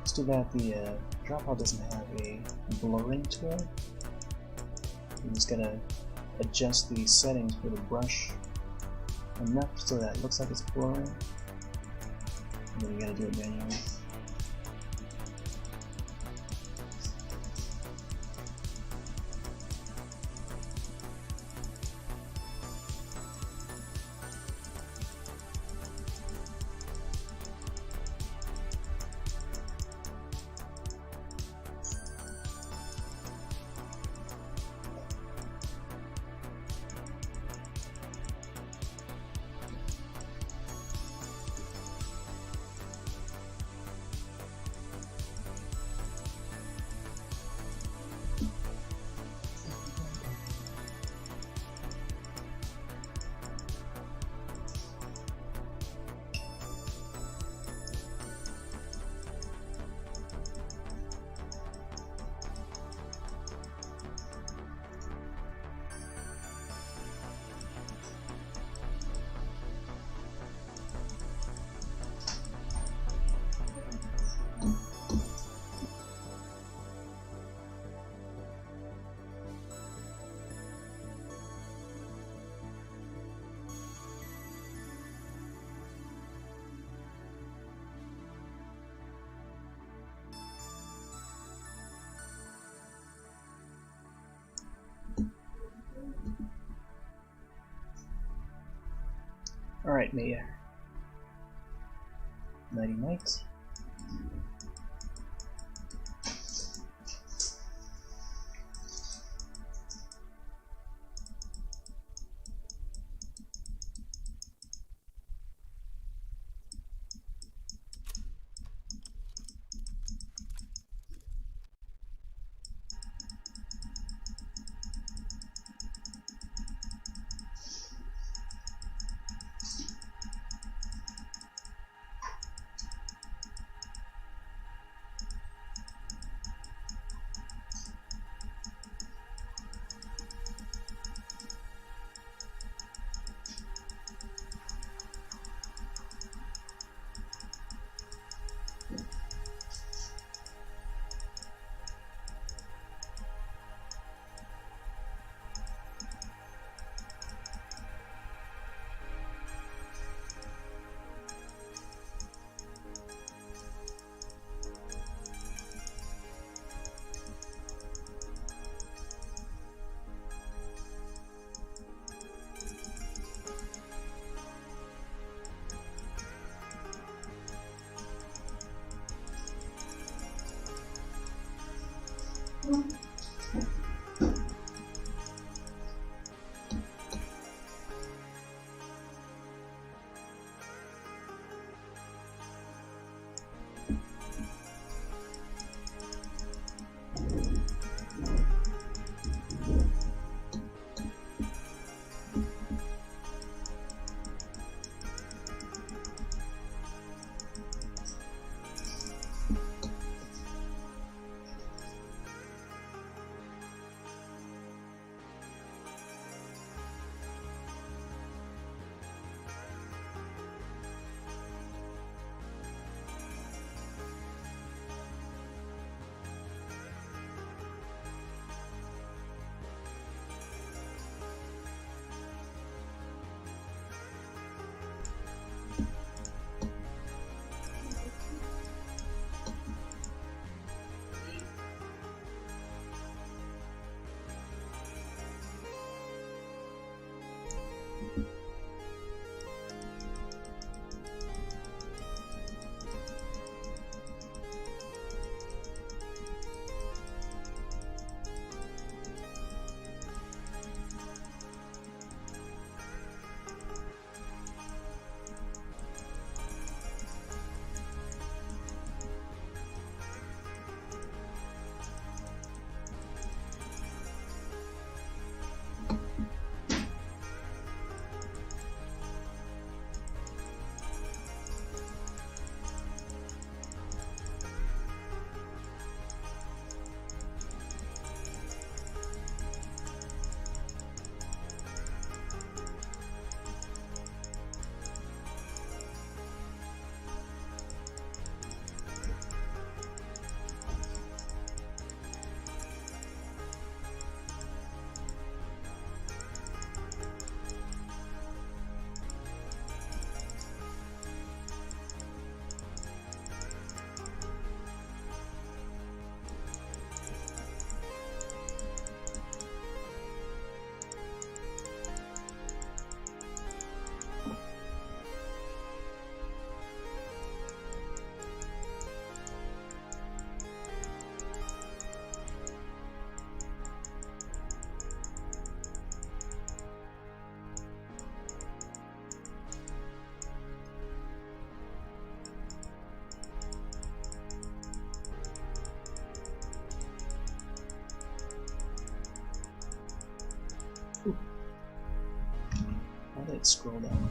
It's too bad the Drawpile doesn't have a blurring tool. You just gotta adjust the settings for the brush enough so that it looks like it's blurring. And then you gotta do it manually. Alright, Maya. Nighty night. Why did it scroll down?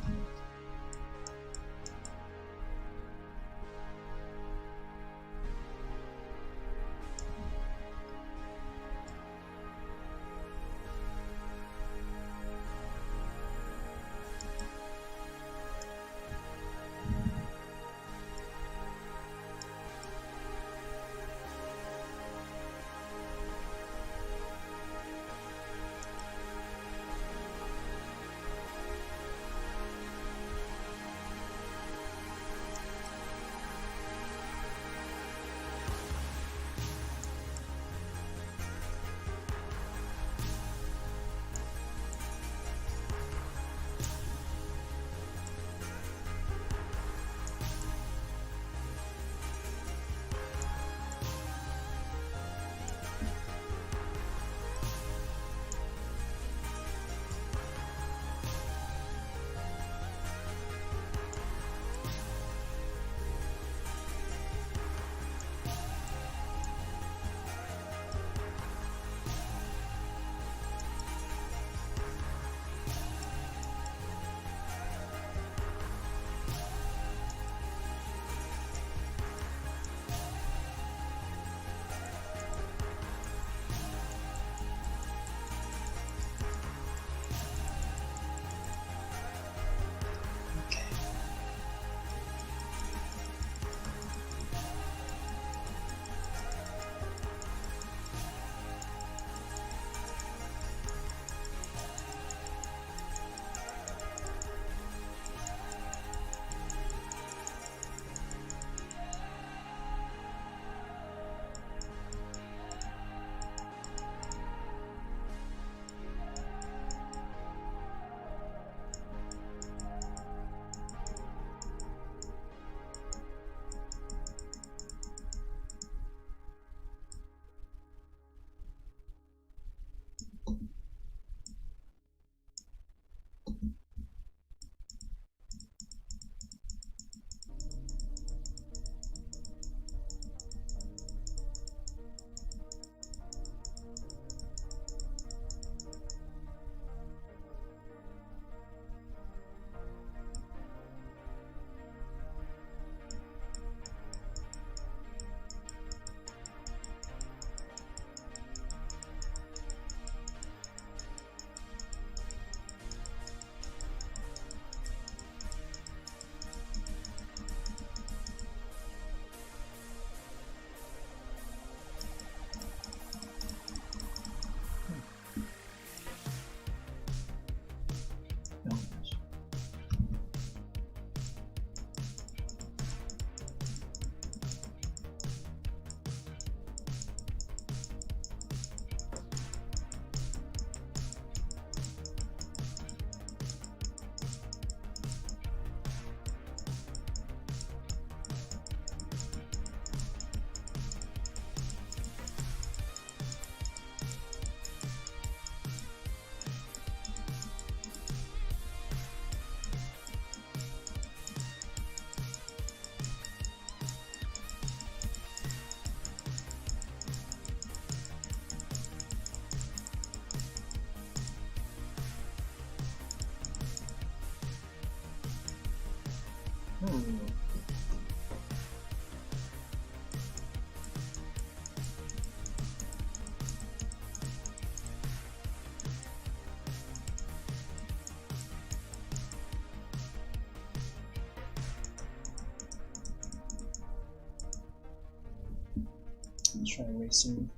Let's try racing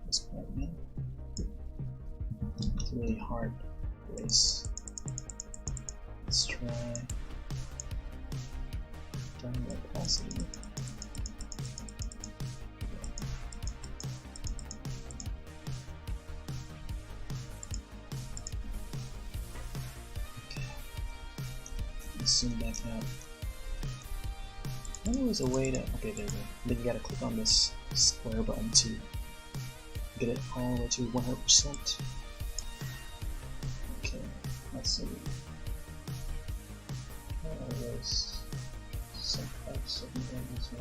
this part again. It's a really hard race. Let's try downward velocity. Okay. Let's zoom back out. I know there's a way to. Okay, there we go. Then you gotta click on this square button to get it all the way to 100%. Okay, let's see. There's some types of things here.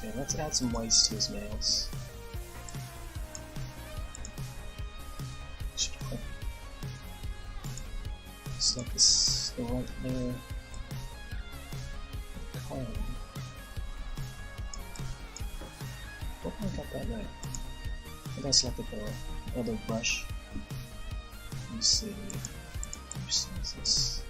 Okay, let's add some whites to his nails. Select this, the right layer. Color. Hope I got that right. I think I selected the other brush. Let's see. Which size is this?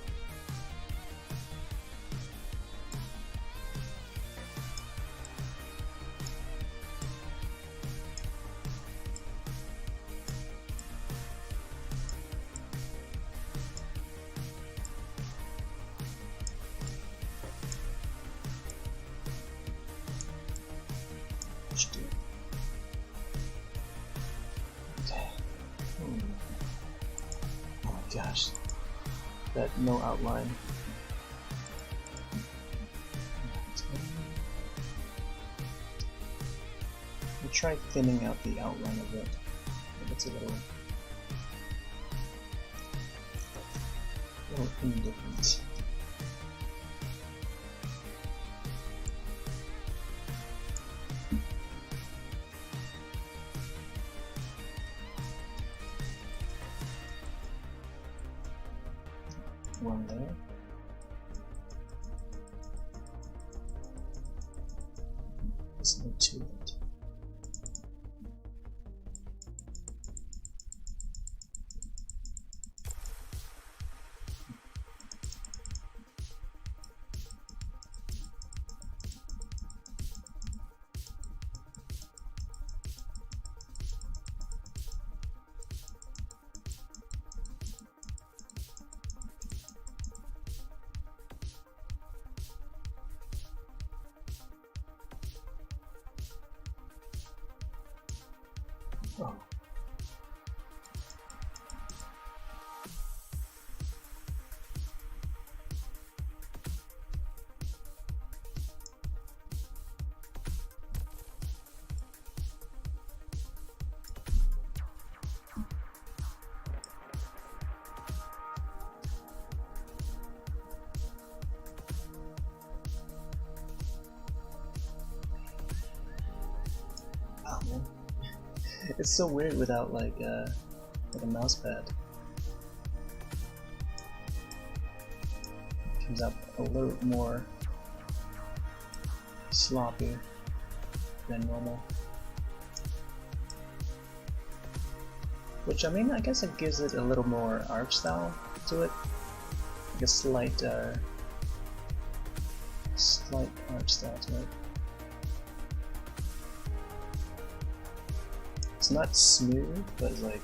Okay. Oh my gosh. That no outline. We'll try thinning out the outline of it. It's a little indifferent. One there. There's no to it. Oh. Oh man. It's so weird without like a mouse pad. It comes out a little bit more sloppy than normal. Which, I mean, I guess it gives it a little more art style to it. Like a slight art style to it. It's not smooth, but it's like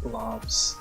blobs.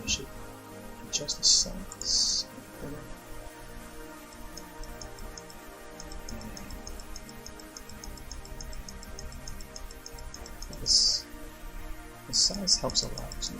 Should adjust the size. The size helps a lot too.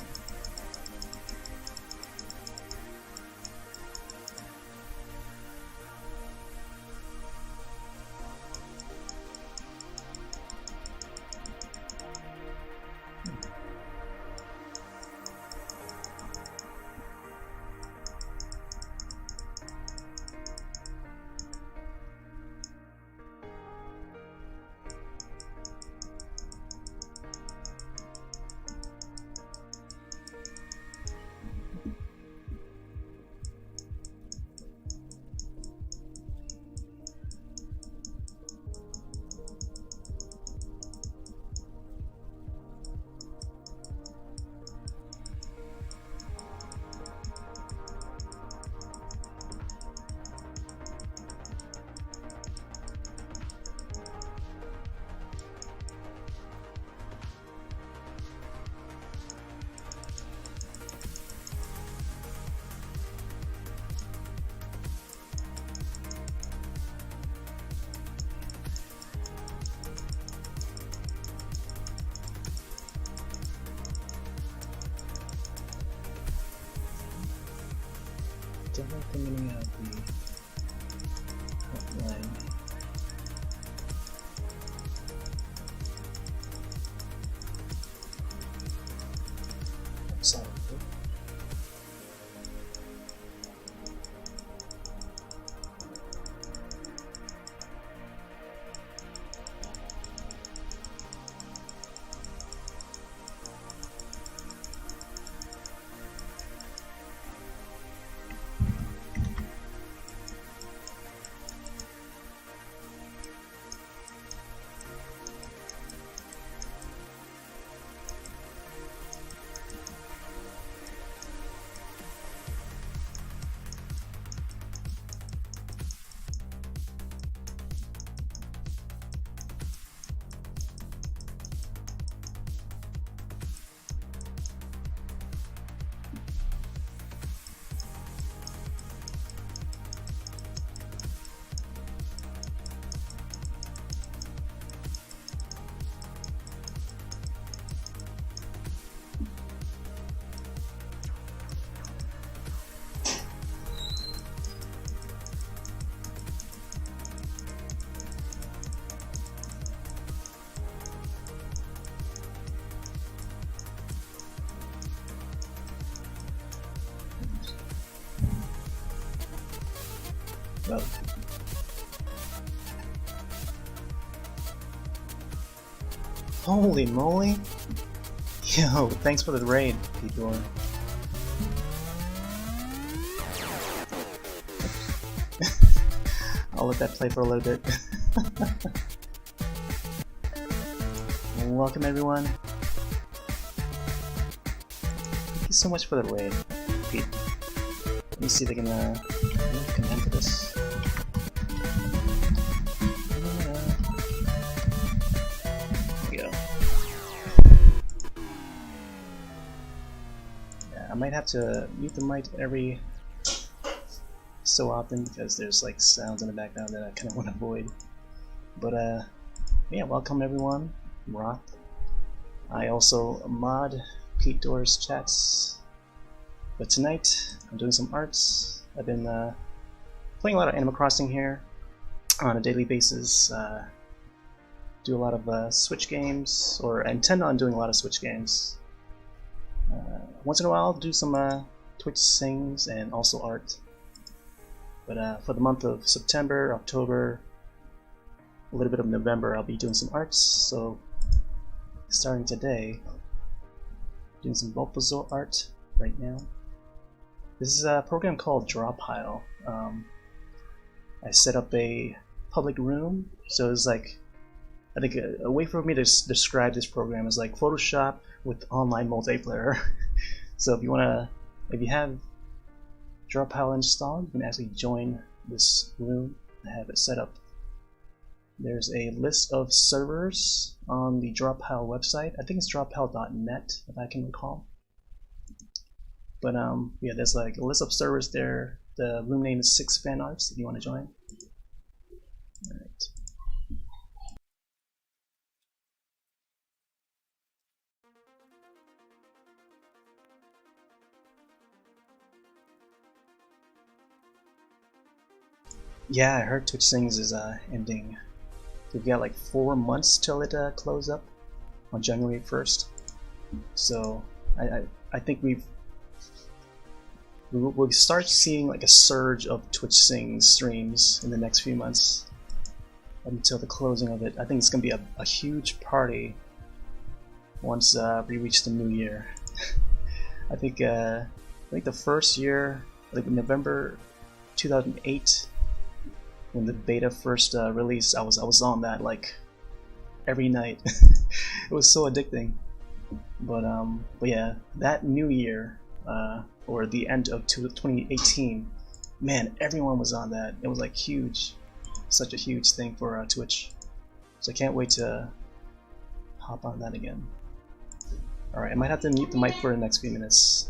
Definitely thinking of the line. Outside of it. Well, holy moly! Yo, thanks for the raid, people. I'll let that play for a little bit. Welcome everyone. Thank you so much for the raid, Pete. Let me see if I can comment to this. I might have to mute the mic every so often because there's like sounds in the background that I kind of want to avoid. But yeah, welcome everyone. I'm Roth. I also mod Pete Doors chats. But tonight I'm doing some arts. I've been playing a lot of Animal Crossing here on a daily basis. Do a lot of Switch games, or I intend on doing a lot of Switch games. Once in a while, I'll do some Twitch sings and also art. But for the month of September, October, a little bit of November, I'll be doing some arts. So starting today, doing some Bulbasaur art right now. This is a program called Drawpile. I set up a public room, so it's like, I think a way for me to describe this program is like Photoshop with online multiplayer. So if you have Drawpile installed, you can actually join this room. I have it set up. There's a list of servers on the Drawpile website. I think it's drawpile.net if I can recall. But yeah, there's like a list of servers there. The room name is 6 Fan Arts if you want to join. Alright. Yeah, I heard Twitch Sings is ending. We've got like 4 months till it close up on January 1st. So I think we'll start seeing like a surge of Twitch Sings streams in the next few months until the closing of it. I think it's gonna be a huge party once we reach the new year. I think the first year, like November 2008. When the beta first released, I was on that like every night. It was so addicting. But yeah, that new year, or the end of 2018, man, everyone was on that. It was like huge, such a huge thing for Twitch. So I can't wait to hop on that again. All right, I might have to mute the mic for the next few minutes.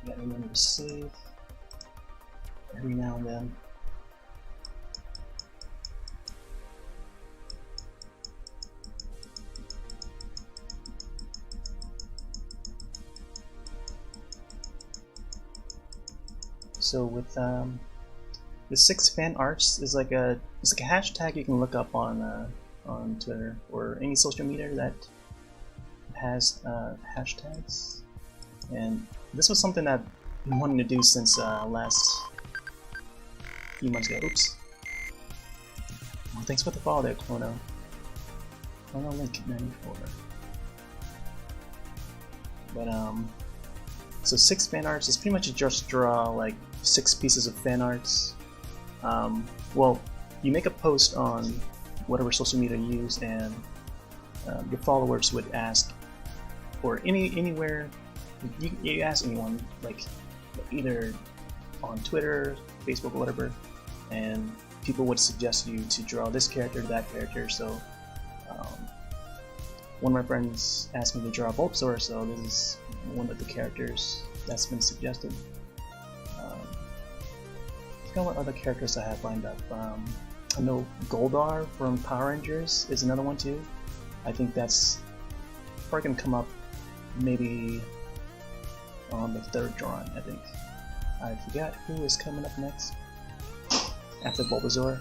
You gotta remember to save every now and then. So with the 6 fan arts is like it's like a hashtag you can look up on Twitter or any social media that has hashtags. And this was something that I've been wanting to do since last few months ago. Oops. Well, thanks for the follow there, Chrono. Chrono Link 94. But so 6 fan arts is pretty much just draw like 6 pieces of fan arts. Well, you make a post on whatever social media you use, and your followers would ask, or anywhere you ask anyone, like either on Twitter, Facebook, or whatever, and people would suggest you to draw this character, that character. So one of my friends asked me to draw Bulbasaur, so this is one of the characters that's been suggested. I forgot what other characters I have lined up. I know Goldar from Power Rangers is another one too. I think that's probably gonna come up maybe on the 3rd drawing, I think. I forgot who is coming up next after Bulbasaur.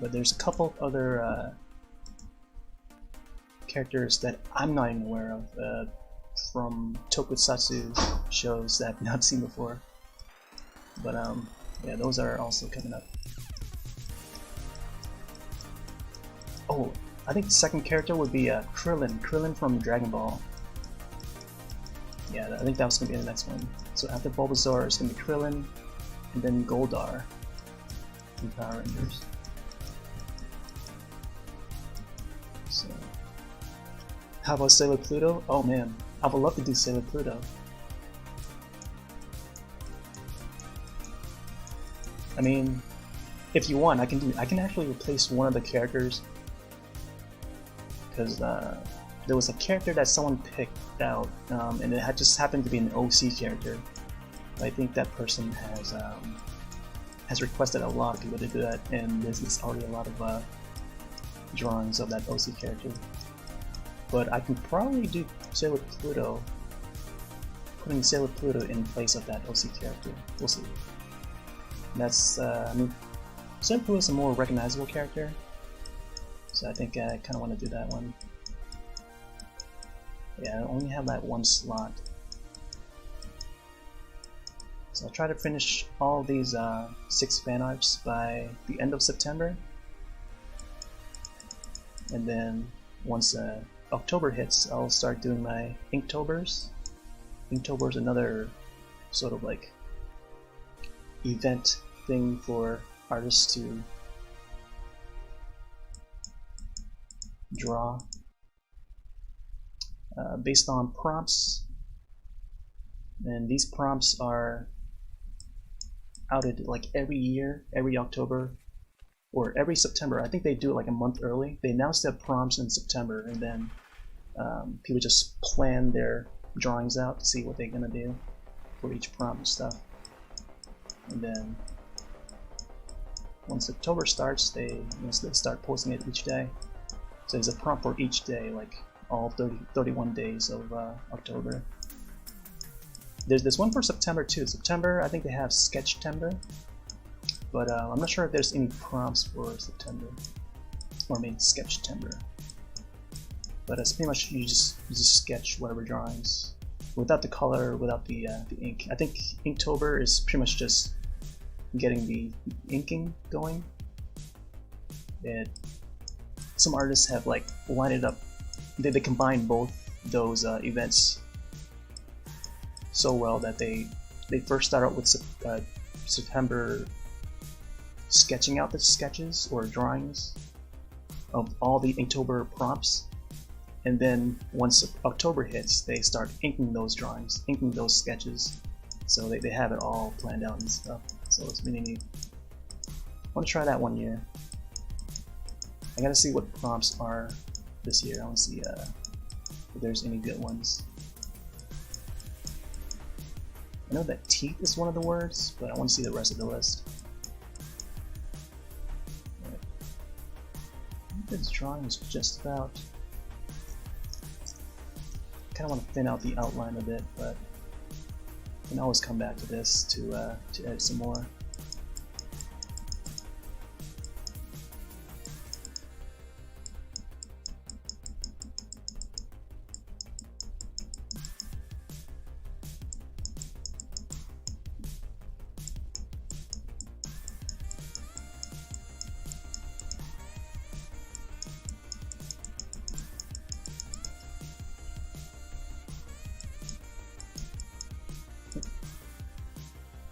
But there's a couple of other characters that I'm not even aware of from Tokusatsu shows that I've not seen before. But yeah, those are also coming up. Oh, I think the second character would be Krillin from Dragon Ball. Yeah, I think that was going to be the next one. So after Bulbasaur, it's going to be Krillin, and then Goldar from Power Rangers. So, how about Sailor Pluto? Oh man, I would love to do Sailor Pluto. I mean, if you want, I can actually replace one of the characters, because there was a character that someone picked out, and it just happened to be an OC character. I think that person has requested a lot of people to do that, and there's already a lot of drawings of that OC character. But I can probably do Sailor Pluto, putting Sailor Pluto in place of that OC character. We'll see. That's, I mean, Sailor Pluto is a more recognizable character, so I think I kind of want to do that one. Yeah, I only have that one slot. So I'll try to finish all these 6 fan arts by the end of September. And then once October hits, I'll start doing my Inktober's. Inktober is another sort of like event thing for artists to draw based on prompts, and these prompts are outed like every year, every October or every September. I think they do it like a month early. They announce their prompts in September, and then people just plan their drawings out to see what they're gonna do for each prompt and stuff. And then once October starts, they start posting it each day. So there's a prompt for each day, like all 31 days of October. There's one for September too. September, I think they have Sketchtember, but I'm not sure if there's any prompts for September, or maybe Sketchtember. But it's pretty much you just sketch whatever drawings without the color, without the ink. I think Inktober is pretty much just getting the inking going. Some artists have like lined it up. They combine both those events so well that they first start out with September sketching out the sketches or drawings of all the Inktober prompts, and then once October hits, they start inking those drawings, inking those sketches, so they have it all planned out and stuff. So it's really neat. I want to try that one year. I gotta see what prompts are this year. I want to see if there's any good ones. know that teeth is one of the words, but I want to see the rest of the list. Right. I think this drawing is just about... I kind of want to thin out the outline a bit, but I can always come back to this to edit some more.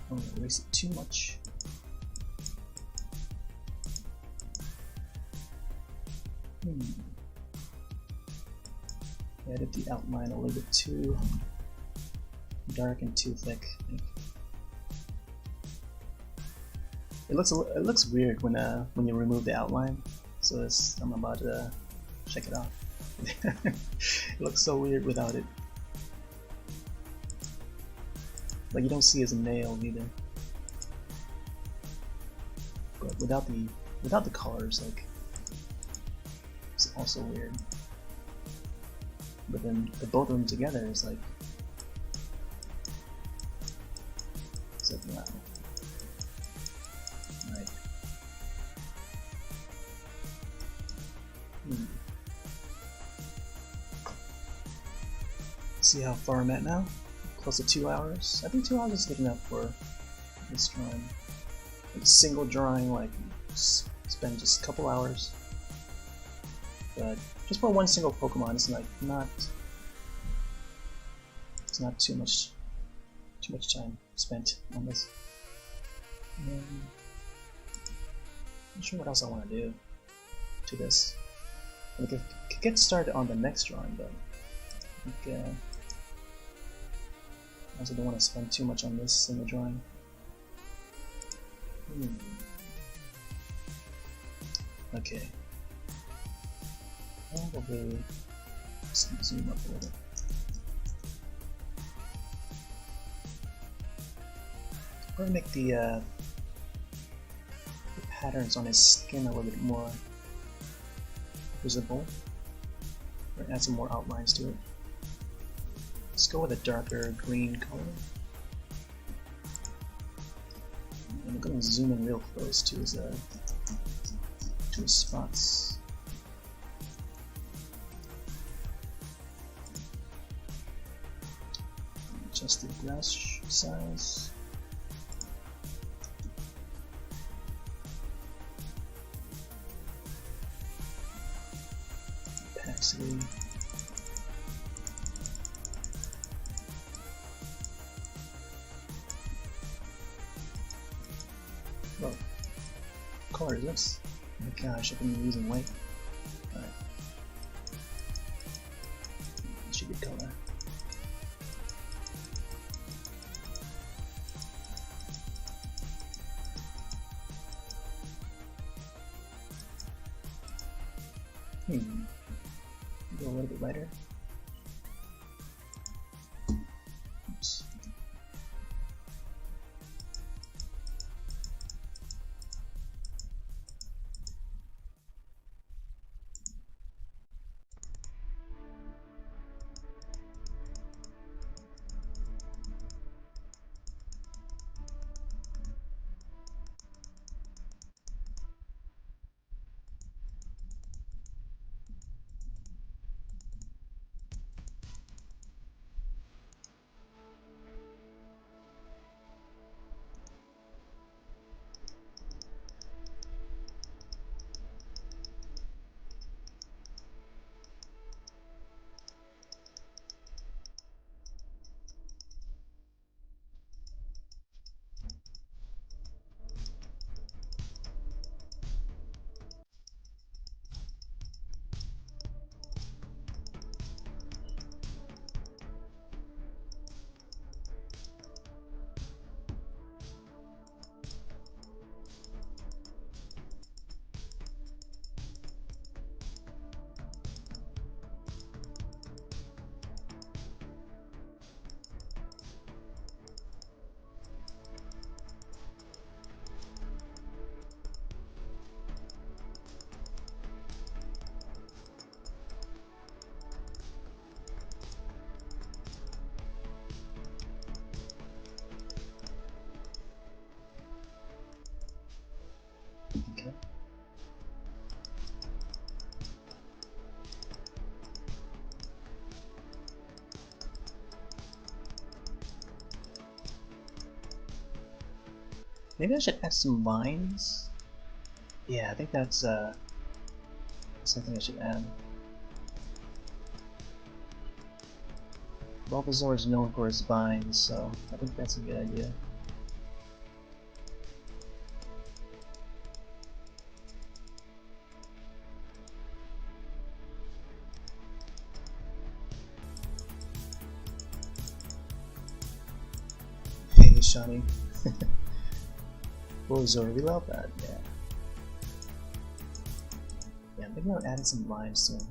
I don't want to waste it too much. Edit the outline a little bit too dark and too thick. It looks weird when you remove the outline. So I'm about to check it off. It looks so weird without it. Like you don't see his nail either. But without the colors, like it's also weird. But then the both of them together is like it's like wow. Right. See how far I'm at now? Close to 2 hours. I think 2 hours is good enough for this drawing. Like a single drawing, like spend just a couple hours. But just for one single Pokemon, it's like it's not too much time spent on this. And I'm not sure what else I want to do to this. I could get started on the next drawing, but I think I also don't want to spend too much on this single drawing. Okay. Probably just zoom up a little. Probably make the patterns on his skin a little bit more visible, or add some more outlines to it. Let's go with a darker green color. And I'm going to zoom in real close to his spots. Adjust the brush size. Opacity. Whoa. What color is this? Oh my gosh, I've been using white. Alright. That should be color. Go a little bit lighter. Oops. Maybe I should add some vines. Yeah, I think that's something I should add. Bulbasaur is known for his vines, so I think that's a good idea. Hey, Shani. Bulbasaur, we love that, yeah. Yeah, maybe I'll add in some vines soon.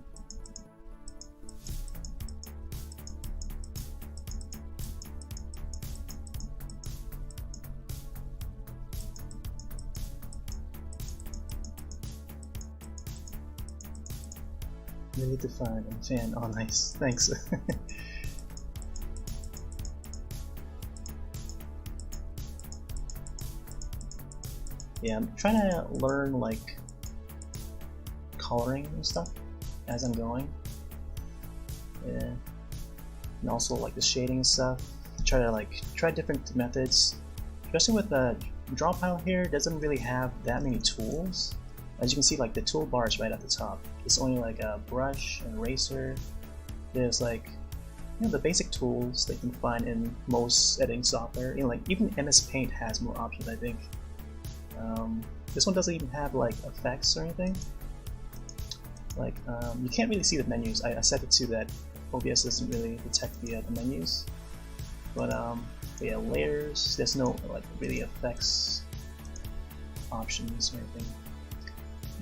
Really defined and fan. Oh, nice. Thanks. Yeah, I'm trying to learn like coloring and stuff as I'm going. Yeah, and also like the shading and stuff. Try different methods. Especially with the Drawpile here, doesn't really have that many tools. As you can see, like the toolbar is right at the top. It's only like a brush, an eraser. There's like, you know, the basic tools that you can find in most editing software. You know, like even MS Paint has more options, I think. This one doesn't even have like effects or anything. Like you can't really see the menus. I set it to that OBS doesn't really detect the menus. But yeah, layers. There's no like really effects options or anything.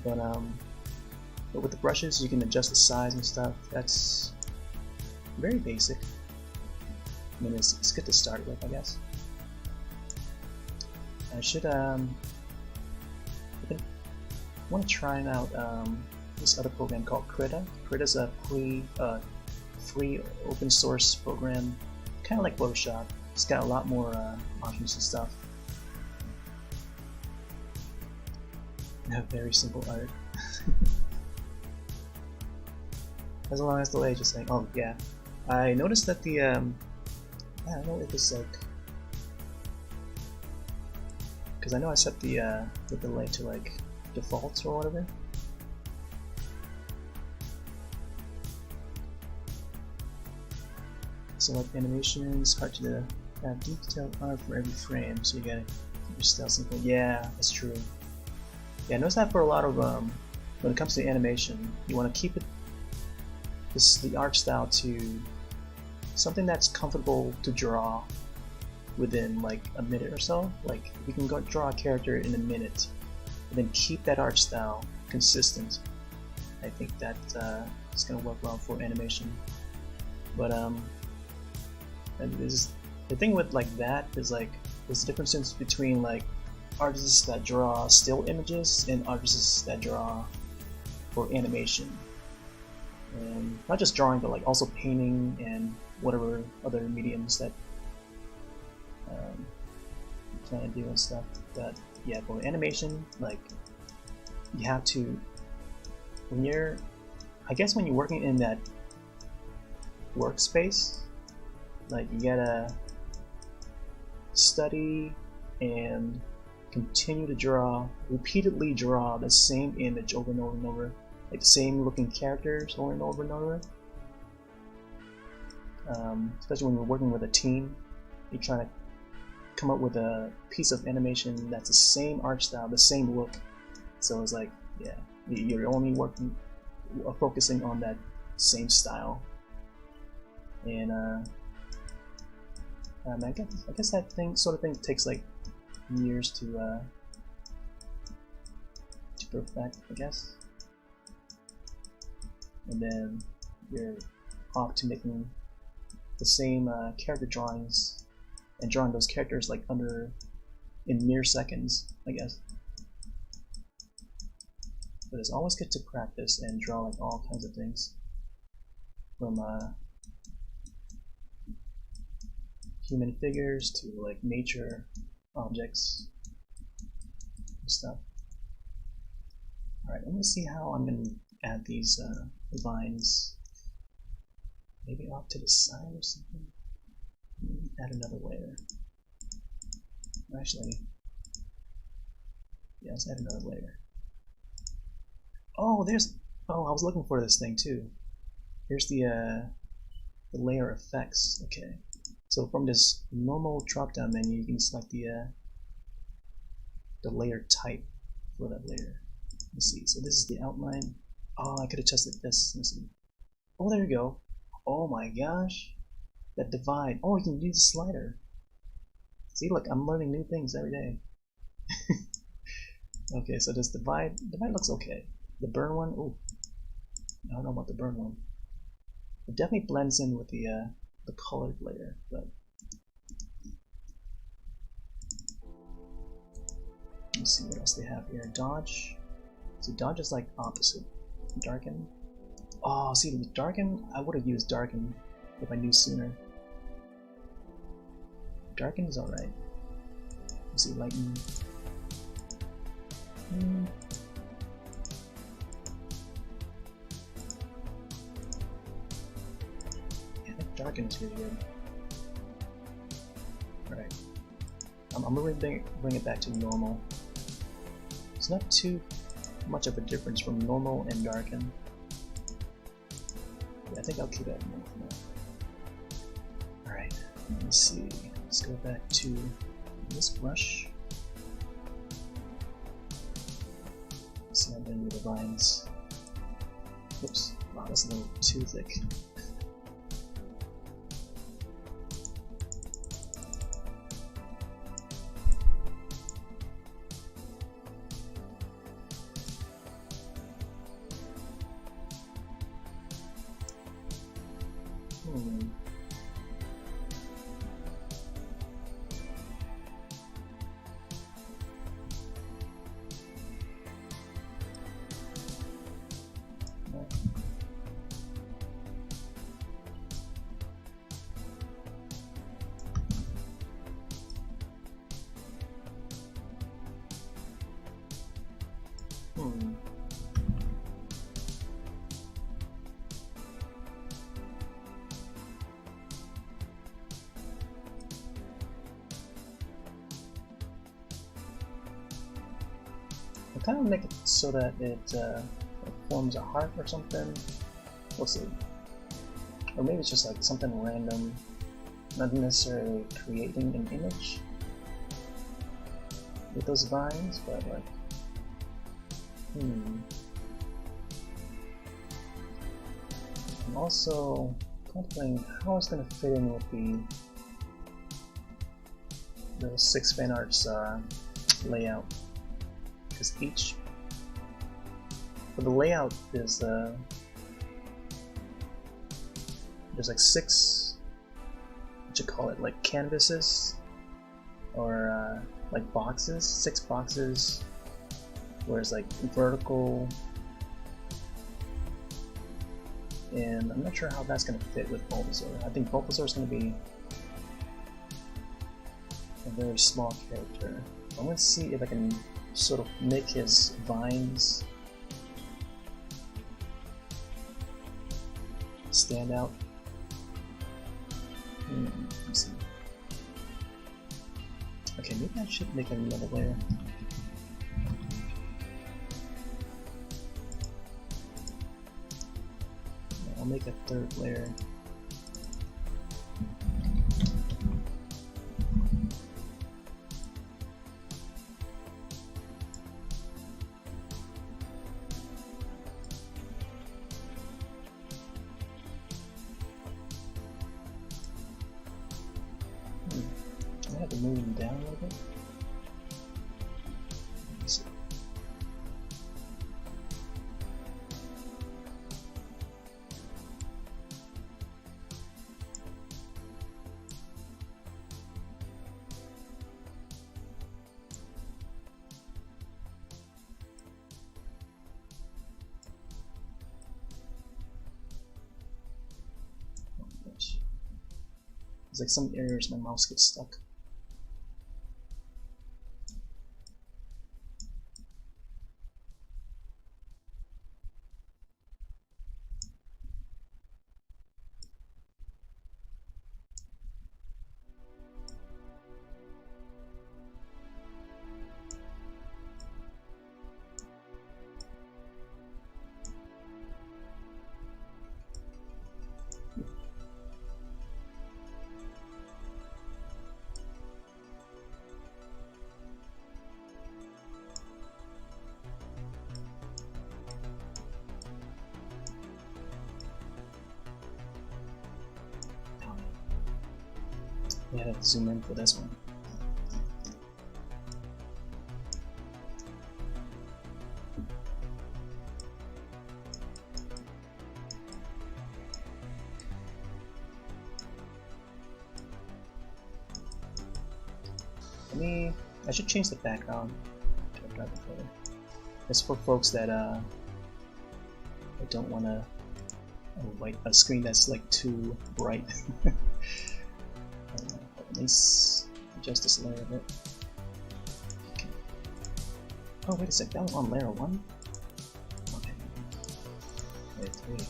But with the brushes, you can adjust the size and stuff. That's very basic. I mean, it's good to start with, I guess. I should want to try out this other program called Krita. Krita's a free open source program, kind of like Photoshop. It's got a lot more options and stuff. Very simple art. As long as the delay, just saying. Oh yeah, I noticed that the I don't know if it's like, because I know I set the delay to like default or whatever. So like animations, hard to have detailed art for every frame, so you gotta keep your style simple. Yeah, that's true. Yeah, I noticed that for a lot of when it comes to animation, you want to keep it the art style to something that's comfortable to draw within like a minute or so. Like you can go draw a character in a minute, and then keep that art style consistent. I think that is gonna work well for animation. But and the thing with like that is like there's a difference between like artists that draw still images and artists that draw for animation, and not just drawing but like also painting and whatever other mediums that you plan to do and stuff. That yeah, for animation, like you have to, when you're, I guess when you're working in that workspace, like you gotta study and continue to draw, repeatedly draw the same image over and over and over, like the same looking characters over and over and over. Especially when you're working with a team, you're trying to come up with a piece of animation that's the same art style, the same look. So it's like, yeah, you're only focusing on that same style. And I guess that sort of thing takes like years to perfect, I guess. And then you're off to making the same character drawings and drawing those characters like in mere seconds, I guess. But it's always good to practice and draw like all kinds of things, from human figures to like nature objects and stuff. Alright, let me see how I'm going to add these vines. Maybe off to the side or something. Maybe add another layer. Actually, Yeah, let's add another layer. Oh, there's. Oh, I was looking for this thing too. Here's the layer effects. Okay, so from this normal drop-down menu, you can select the layer type for that layer. Let's see. So this is the outline. Oh, I could have tested this. Let's see. Oh, there you go. Oh my gosh, that divide. Oh, you can use the slider. See, look, I'm learning new things every day. Okay, so this divide looks okay. The burn one, oh, I don't know about the burn one. It definitely blends in with the colored layer, but let me see what else they have here. Dodge. So dodge is like opposite. Darken. Oh, see, with darken, I would have used darken if I knew sooner. Darken is alright. Let's see, lighten. Yeah, I think darken is really good. Alright. I'm going to bring it back to normal. It's not too much of a difference from normal and darken. Yeah, I think I'll keep that in normal for now. Alright, let me see. Let's go back to this brush. Let's see how many of the vines. Oops, wow, that's a little too thick. I'll kind of make it so that it forms a heart or something. We'll see. Or maybe it's just like something random, not necessarily creating an image with those vines, but like, I'm also contemplating how it's going to fit in with the 6 fan arts layout. Because each, for the layout is there's like 6, what you call it, like canvases or like boxes, 6 boxes, whereas like vertical, and I'm not sure how that's going to fit with Bulbasaur. I think Bulbasaur is going to be a very small character. I'm going to see if I can sort of make his vines stand out. Let's see. Okay, maybe I should make another layer. I'll make a 3rd layer. I have to move them down a little bit. Let's see. Oh gosh. There's like some areas my mouse gets stuck. Yeah, I have to zoom in for this one. I should change the background to a private photo. It's for folks that don't want a screen that's like too bright. At least adjust this layer a bit. Okay. Oh wait a sec, that was on layer 1? Okay. Layer 3.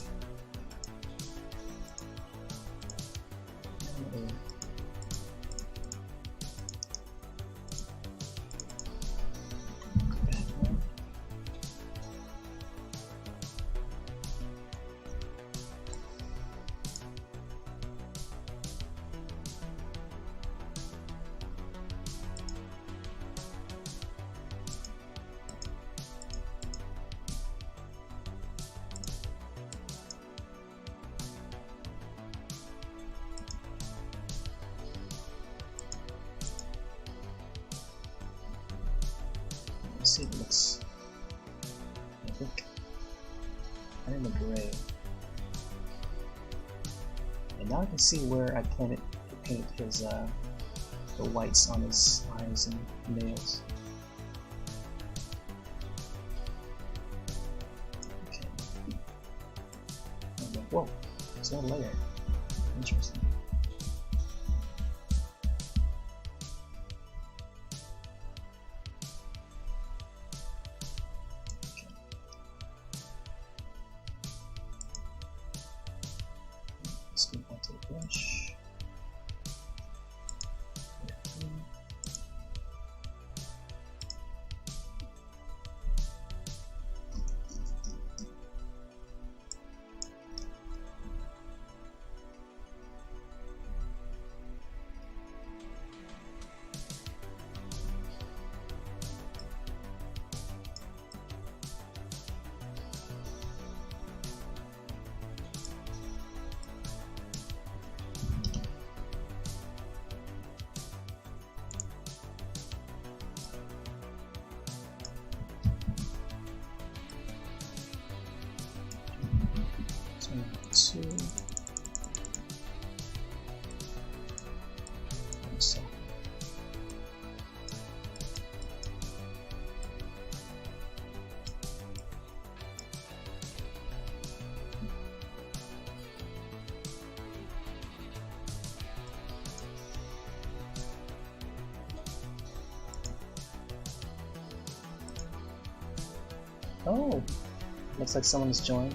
Let's see if it looks. I think I'm in the gray. And now I can see where I painted his the whites on his eyes and nails. Okay. I'm like, whoa, there's no layer. Interesting. Let's go back to the brush. Two. So. Oh, looks like someone has joined.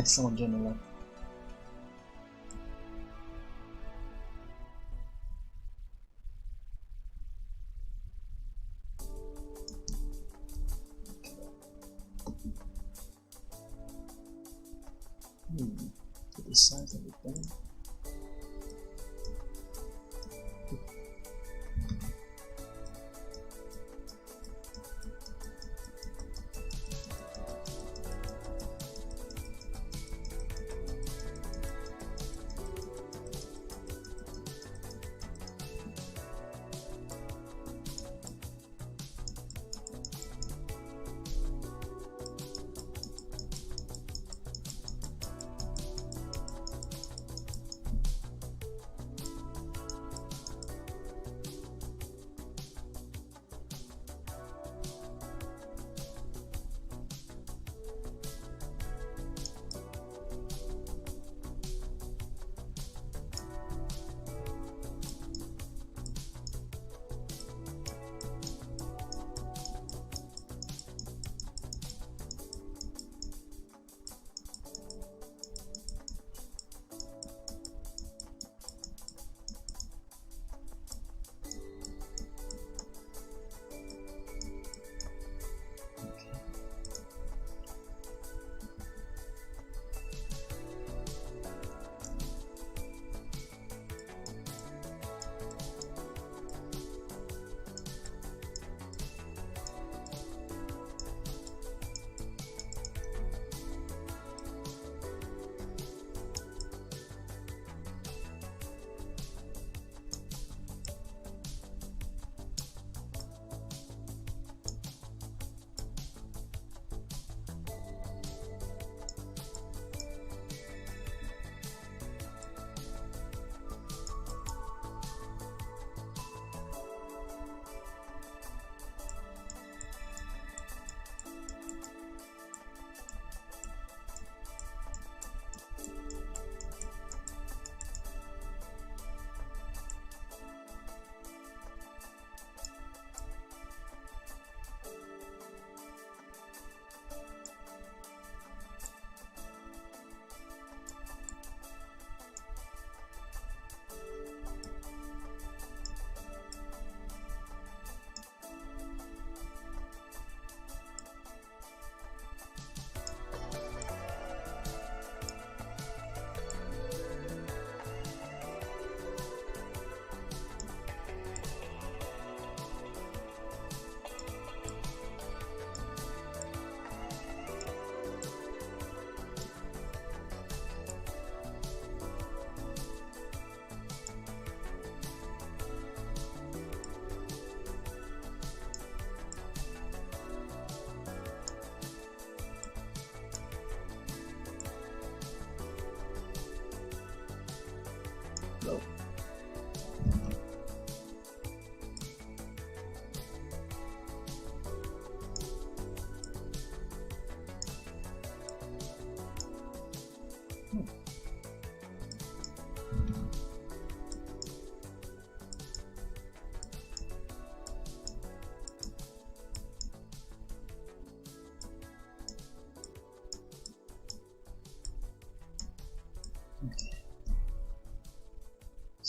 Someone joined the left. Get the size of it better.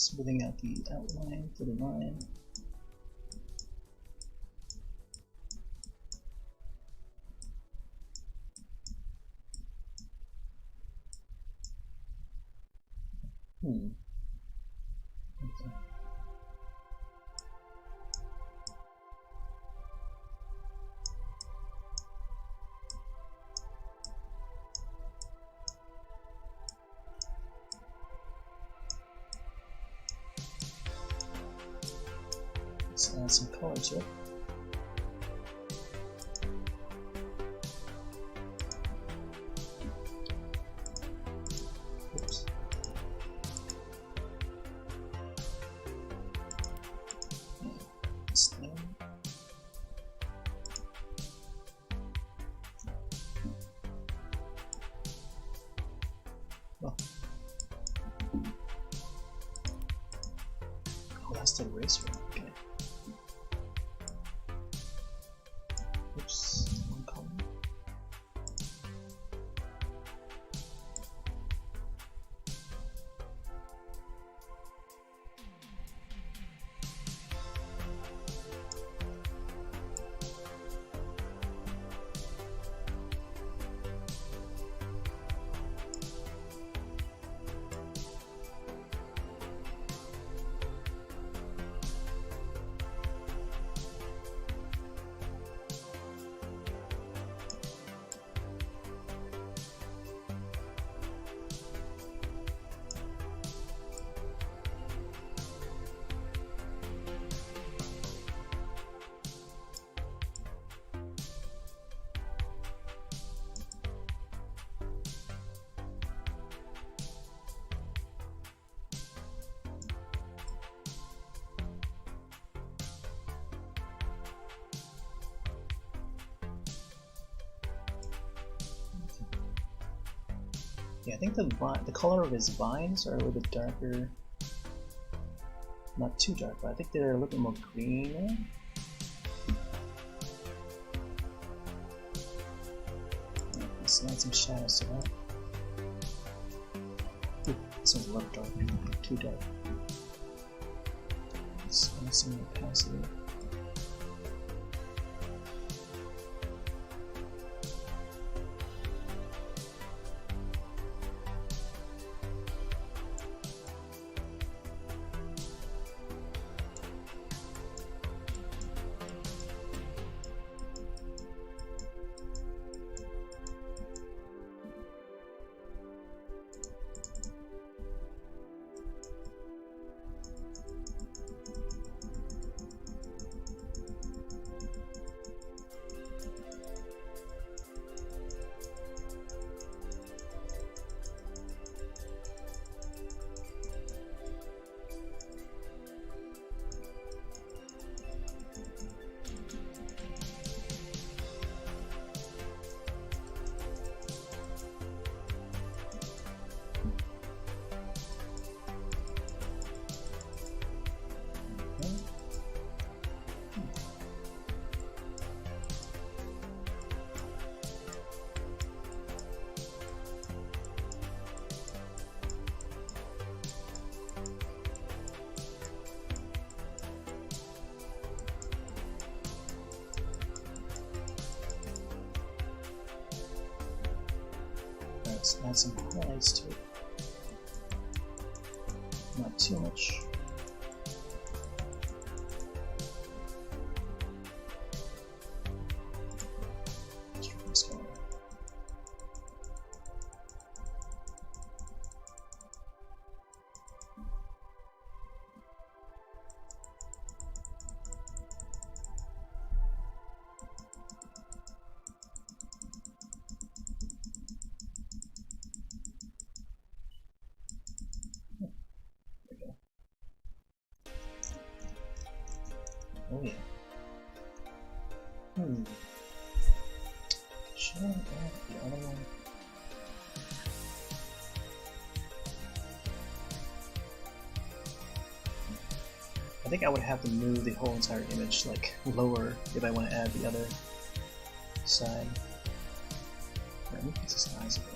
Smoothing out the outline for the line. Okay. Let's add some color to it. Oops. Oh, that's the eraser. Okay. Oops, one color. Yeah, I think the color of his vines are a little bit darker. Not too dark, but I think they're a little bit more green. Let's add some shadows to that. Ooh, this one's a little dark. Too dark. Let's add some opacity. Let's add some highlights to it. Not too much. Oh yeah. Should I add the other one? I think I would have to move the whole entire image like lower if I want to add the other side. Let me fix the size of it.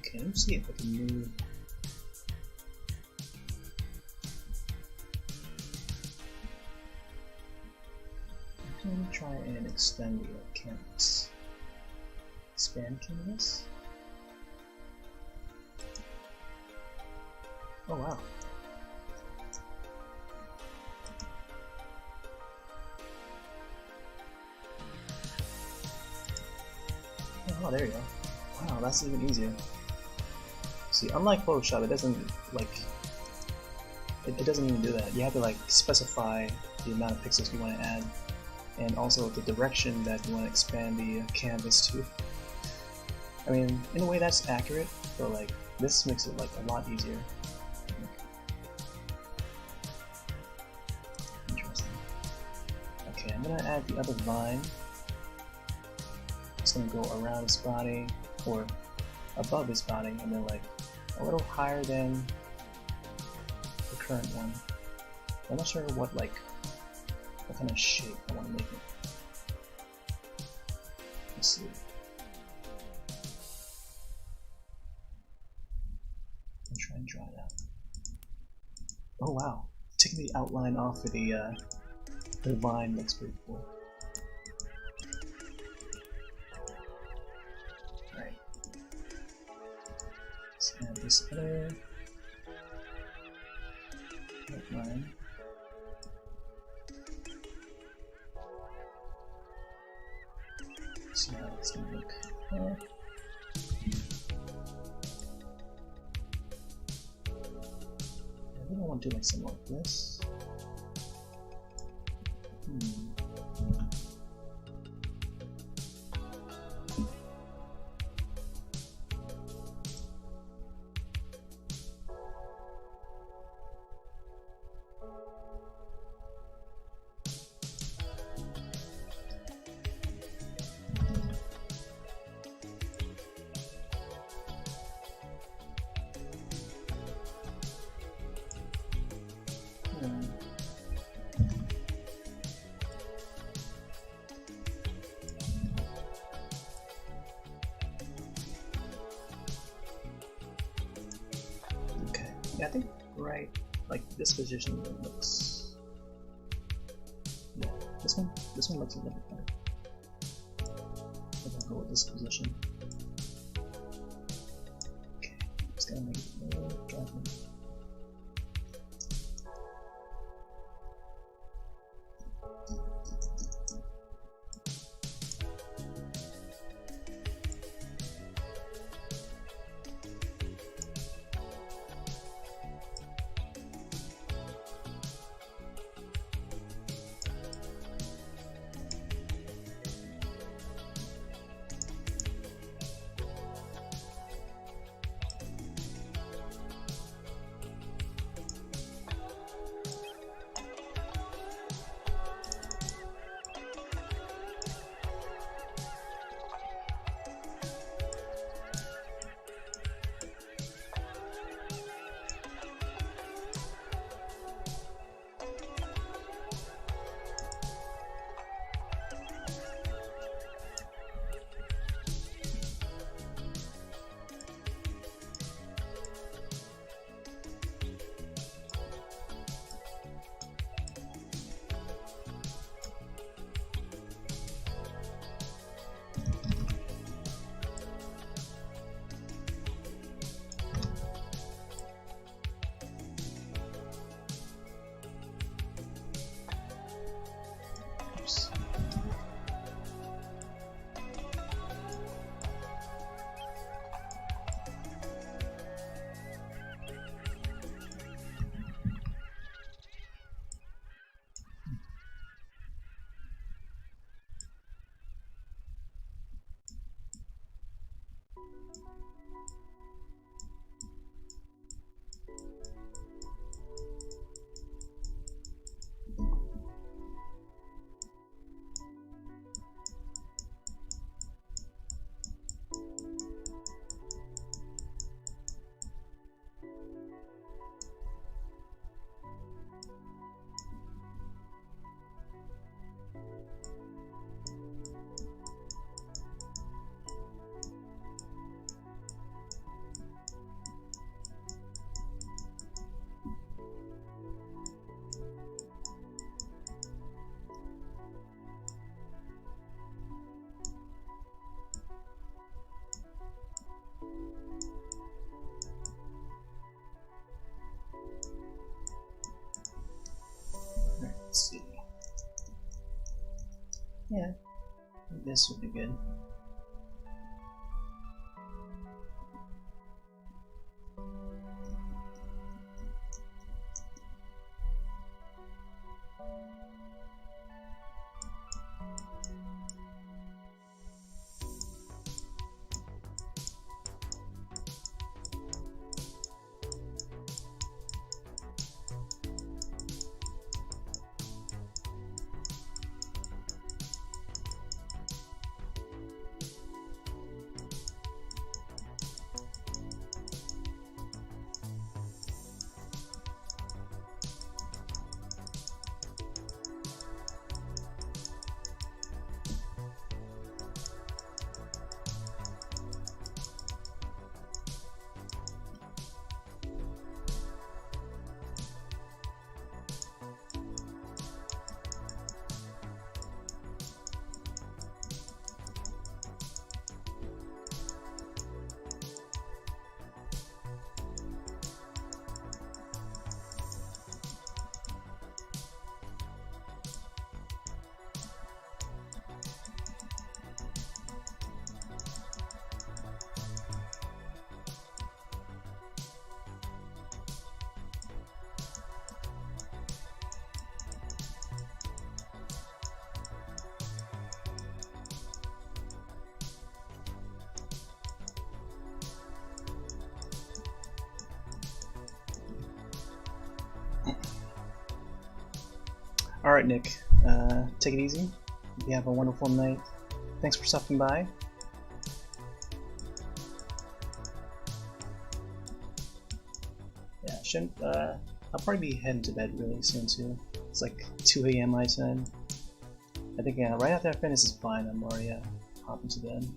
Okay, let me see if I can move. Let me try and extend the canvas. Expand canvas? Oh wow. Oh, there you go. Wow, that's even easier. See, unlike Photoshop, it doesn't like it doesn't even do that. You have to like specify the amount of pixels you want to add, and also the direction that you want to expand the canvas to. I mean, in a way that's accurate, but like this makes it like a lot easier. Interesting. Okay, I'm gonna add the other vine. It's gonna go around his body, or above his body, and then like a little higher than the current one. I'm not sure what kind of shape I want to make it. Let's see. I'll try and draw it out. Oh wow, taking the outline off of the vine looks pretty cool. Alright. Let's add this other outline. See how it's gonna look there. I really want to do like something like this. Yeah, I think right, like this position looks. Yeah, this one looks a little bit better. I'll go with this position. Okay, just gotta make it a little darker. Yeah, this would be good. Alright, Nick, take it easy. You have a wonderful night. Thanks for stopping by. Yeah, shouldn't, I'll probably be heading to bed really soon too. It's like 2 AM my time. I think right after I finish is fine, I'm already hopping to bed.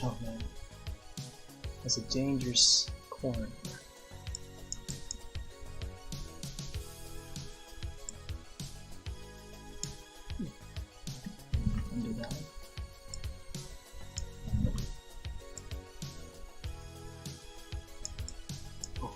Oh man. That's a dangerous corner. Undo that one. Oh.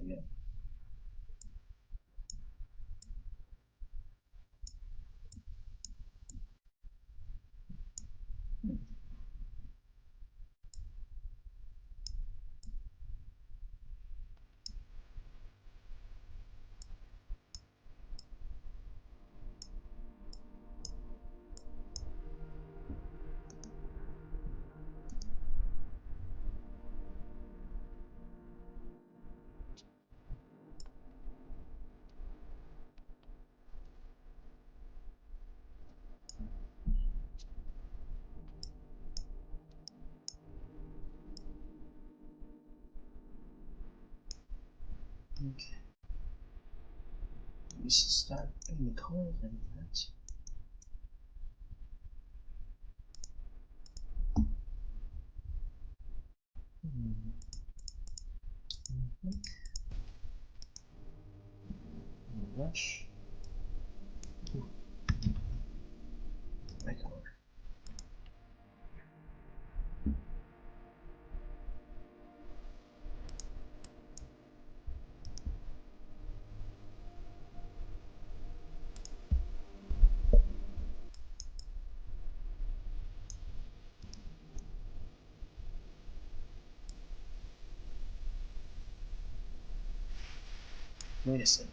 Yeah. Okay. We should start putting the colors in that. Brush. Ooh. My color. Wait a sec.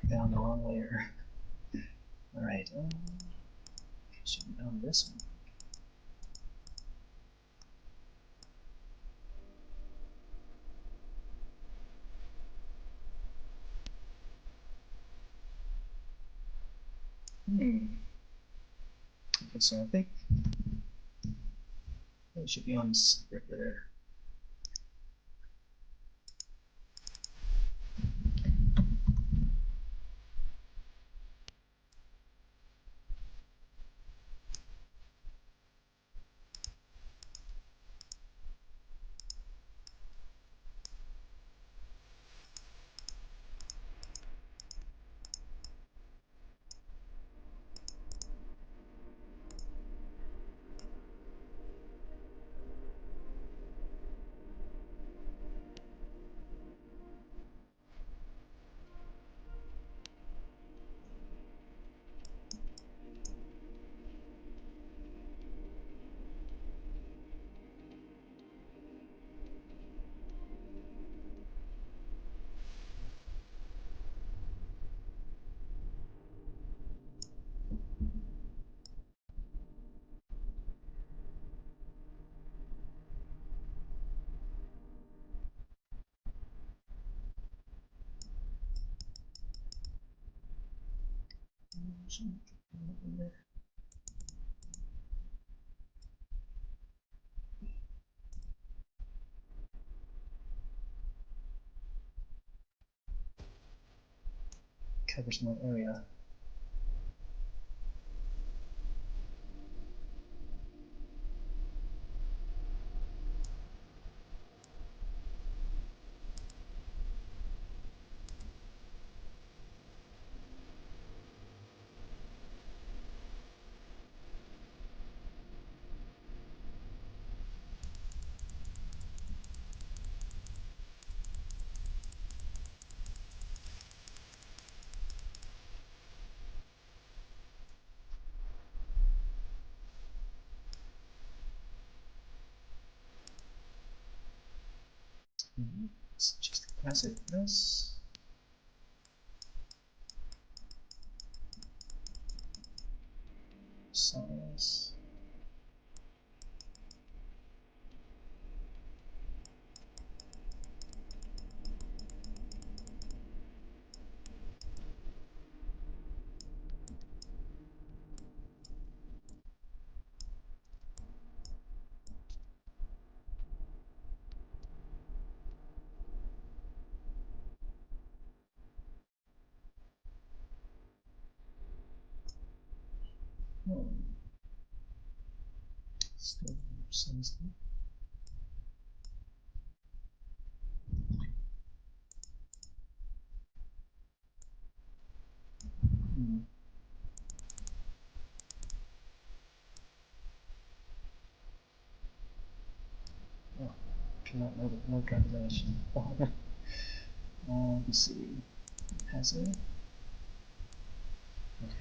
I found the wrong layer. Alright, should be on this one. Okay, so I think it should be on right there. Covers more area. Let's just pass it this. Science. Still science. Oh, cannot know no calculation. Let's see. Has it? Okay.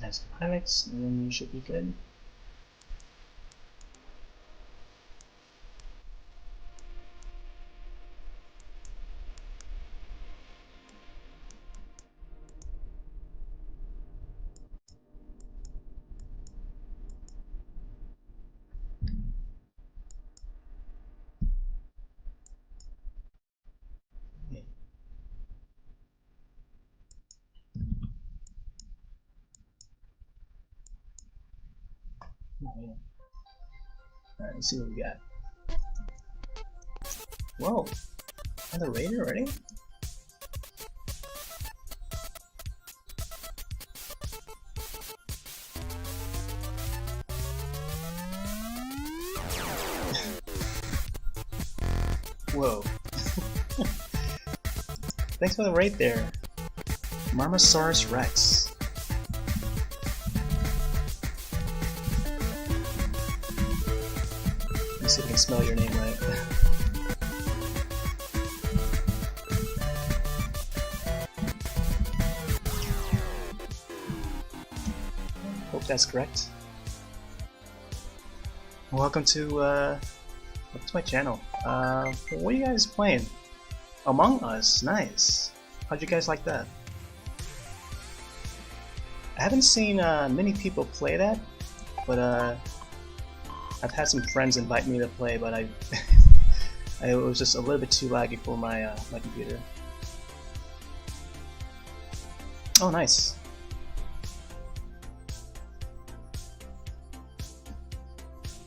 As pilots, and then you should be good. Yeah. Oh, yeah. Alright, let's see what we got. Whoa! Another raid already? Whoa. Thanks for the raid there. Marmosaurus Rex. Let me see if I can spell your name right. Hope that's correct. Welcome to my channel. What are you guys playing? Among Us, nice. How'd you guys like that? I haven't seen many people play that, but I've had some friends invite me to play, but it was just a little bit too laggy for my my computer. Oh, nice.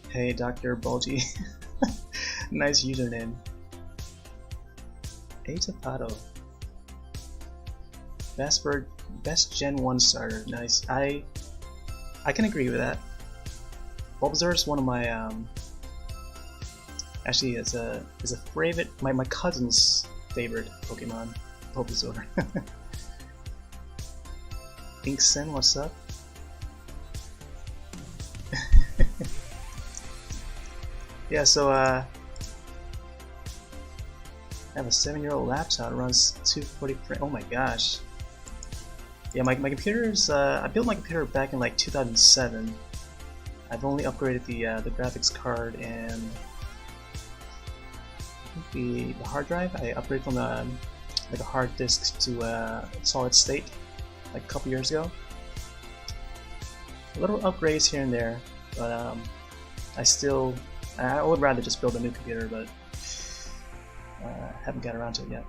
Hey, Dr. Bulgy. Nice username. Atapato. Best Gen 1 starter. Nice. I can agree with that. Bulbasaur is one of my actually it's a favorite, my cousin's favorite Pokemon. Bulbasaur. Inksen, what's up? Yeah, so I have a 7-year-old laptop, runs 240 frames. Oh my gosh. Yeah, my computer's I built my computer back in like 2007. I've only upgraded the graphics card and I think the hard drive. I upgraded from like a hard disk to solid state like a couple years ago. Little upgrades here and there, but I would rather just build a new computer, but haven't got around to it yet.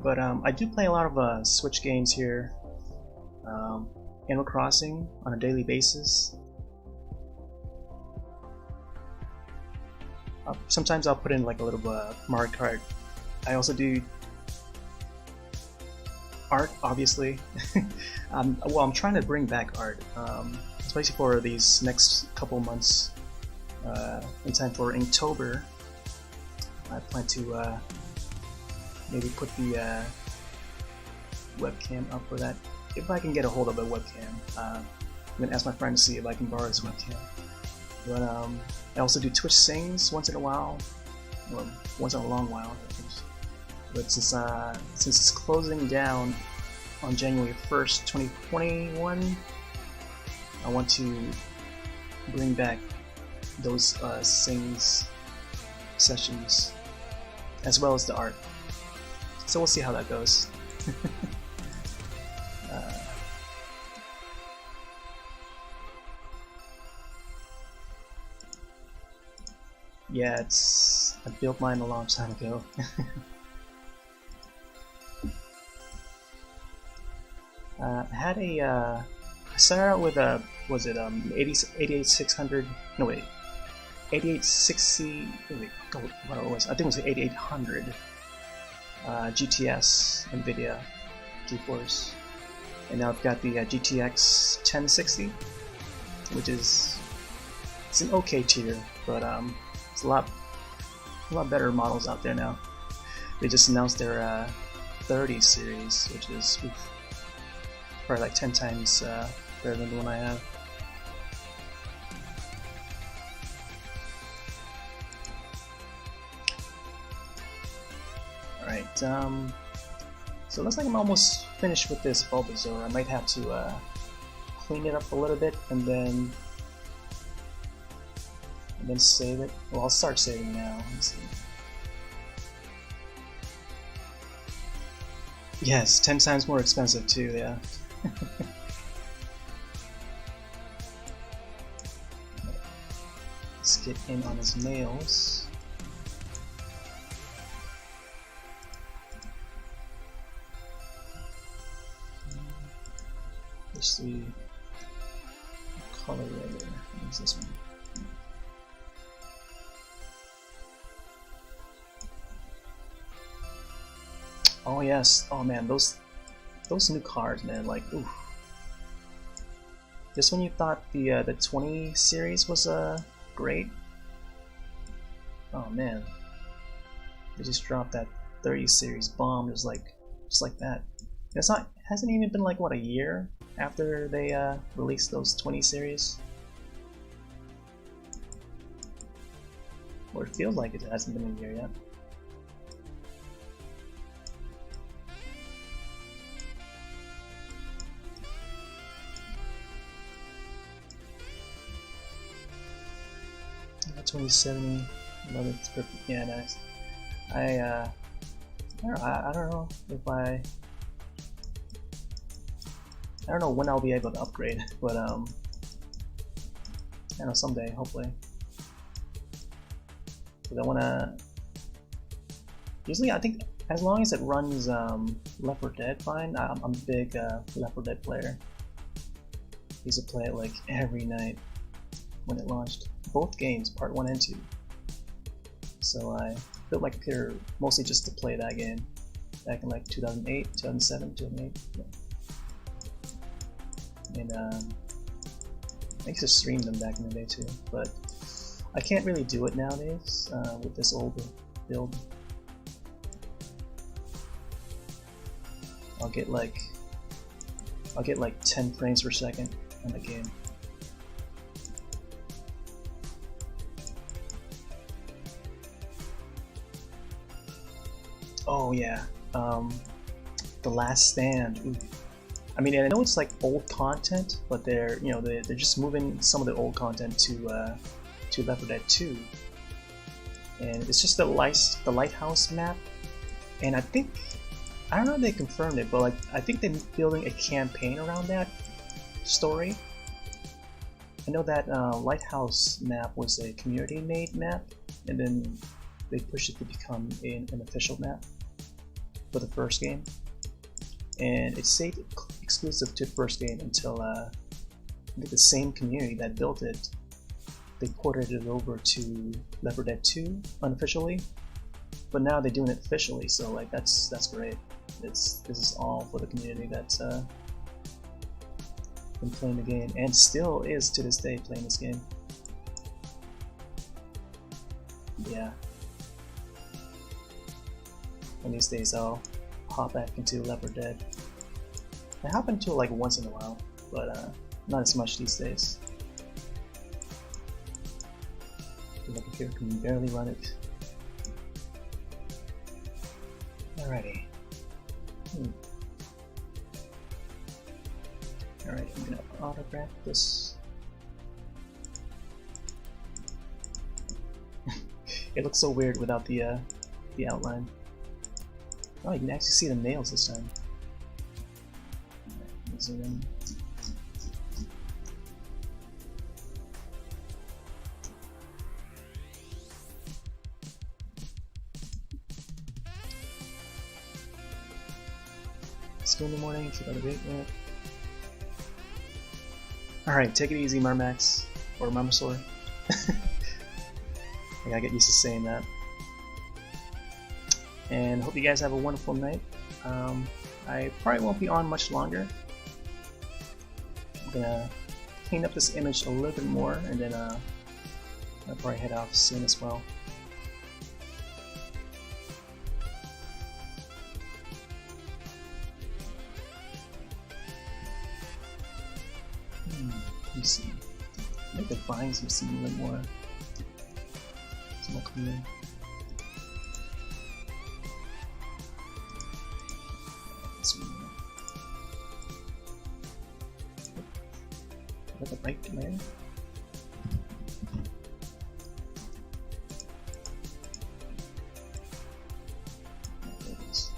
But I do play a lot of Switch games here. Animal Crossing on a daily basis. Sometimes I'll put in like a little Mario Kart. I also do art, obviously. Well, I'm trying to bring back art, especially for these next couple months. In time for Inktober, I plan to maybe put the webcam up for that. If I can get a hold of a webcam, I'm gonna ask my friend to see if I can borrow his webcam. But I also do Twitch Sings once in a while, or once in a long while. But since it's closing down on January 1st, 2021, I want to bring back those Sings sessions as well as the art. So we'll see how that goes. Yeah, I built mine a long time ago. I had I started out with a, was it 8860, no wait, 8860, wait, what it was, I think it was 8800 GTS NVIDIA GeForce, and now I've got the GTX 1060, which is, it's an okay tier, but it's a lot better models out there now. They just announced their 30 series, which is probably like 10 times better than the one I have. Alright, so it looks like I'm almost finished with this Bulbasaur. I might have to clean it up a little bit and then save it. Well, I'll start saving now. Let's see. Yes, 10 times more expensive too, yeah. Let's get in on his nails. Let's see. Color right there. What's this one? Oh yes, oh man, those new cards, man, like, oof. Just when you thought the 20 series was great, oh man, they just dropped that 30 series bomb just like that. It's not, hasn't even been like what, a year after they released those 20 series, or it feels like it hasn't been a year yet. Yeah, 2070, love it, it's perfect. Yeah, nice. I don't know if I don't know when I'll be able to upgrade, but I know someday, hopefully. Because I wanna. Usually, I think as long as it runs Left 4 Dead fine. I'm a big Left 4 Dead player. I used to play it like every night when it launched. Both games, part 1 and 2. So I built my computer mostly just to play that game back in like 2008, 2007, 2008. Yeah. And I used to stream them back in the day too, but I can't really do it nowadays with this old build. I'll get like 10 frames per second on the game. Oh yeah, The Last Stand. Ooh. I mean, I know it's like old content, but they're just moving some of the old content to Left 4 Dead 2, and it's just the lighthouse map. And I don't know if they confirmed it, but like I think they're building a campaign around that story. I know that lighthouse map was a community-made map, and then they pushed it to become an official map. for the first game, and it stayed exclusive to the first game until I think the same community that built it, they ported it over to Left 4 Dead 2 unofficially, but now they're doing it officially. So like that's great. This is all for the community that's been playing the game and still is to this day playing this game. Yeah. And these days I'll hop back into Left 4 Dead. I hop into it like once in a while, but not as much these days. The computer can barely run it. Alrighty. Alright, I'm gonna autograph this. It looks so weird without the outline. Oh, you can actually see the nails this time. Right, zoom in. School in the morning, keep out of it. Alright, take it easy, Marmax. Or Bulbasaur. I gotta get used to saying that. And hope you guys have a wonderful night. I probably won't be on much longer. I'm gonna clean up this image a little bit more, and then I'll probably head off soon as well. Let me see. Make the vines seem a little more. It's more clear. Is that the right layer? There it is.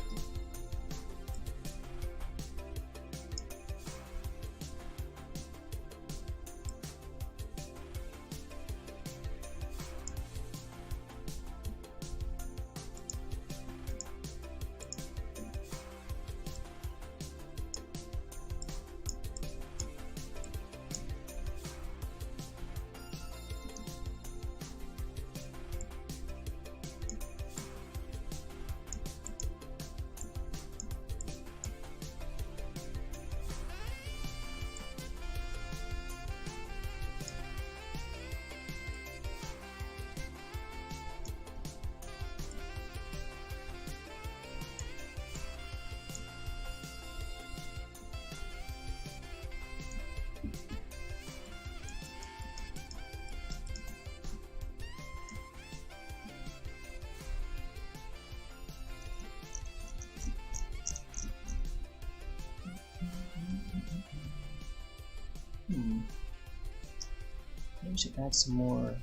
Maybe we should add some more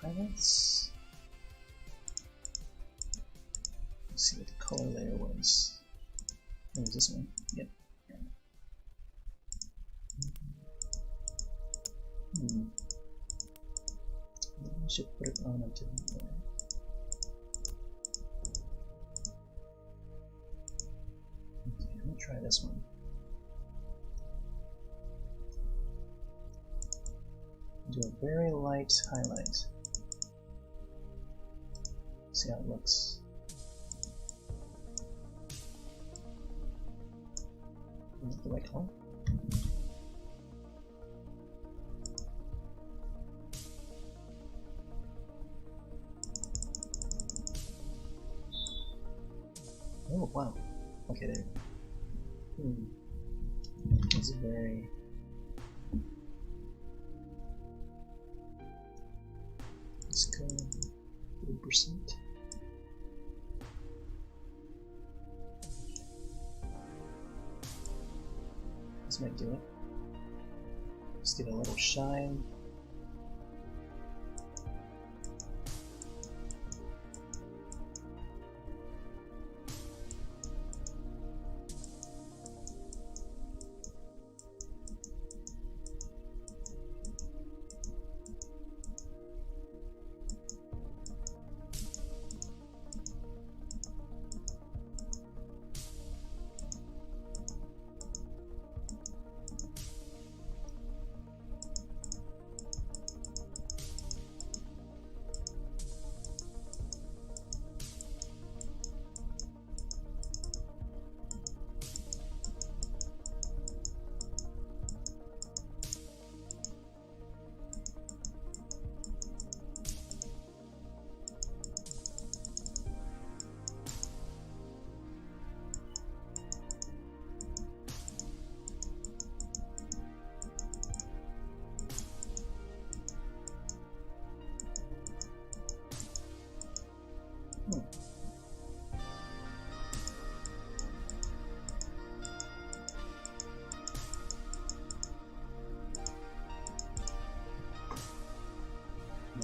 highlights. Let's see what the color layer was. Oh, was this one? Yep. Maybe we should put it on a different layer. Okay, I'm gonna try this one. Do a very light highlight. See how it looks. Is it the right color? Oh wow. Okay, there. It's very. Let's go 30%. This might do it. Let's give it a little shine.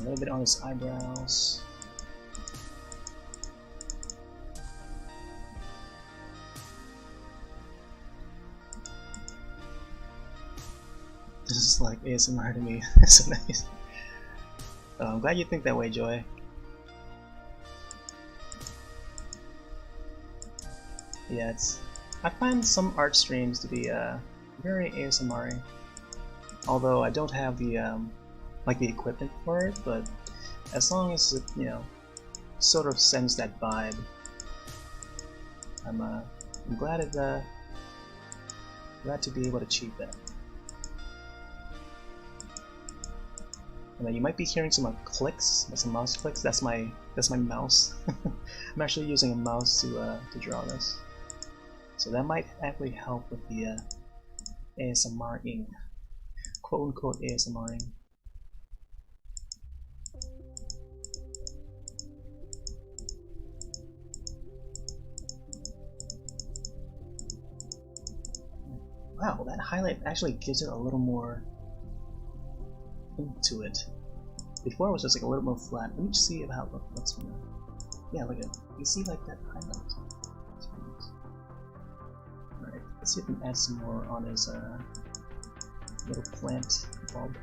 little bit on his eyebrows. This is like ASMR to me. It's so nice. I'm glad you think that way, Joy. Yeah, I find some art streams to be very ASMR-y. Although I don't have the like the equipment for it, but as long as it, you know, sort of sends that vibe, I'm glad glad to be able to achieve that. And you might be hearing some clicks, some mouse clicks. That's my mouse. I'm actually using a mouse to draw this, so that might actually help with the ASMR-ing, quote-unquote ASMR-ing. Wow, that highlight actually gives it a little more into it. Before it was just like a little more flat. Let me just see how it looks from there. Yeah, look at it. You see like that highlight? Alright, let's see if we can add some more on his little plant bulb.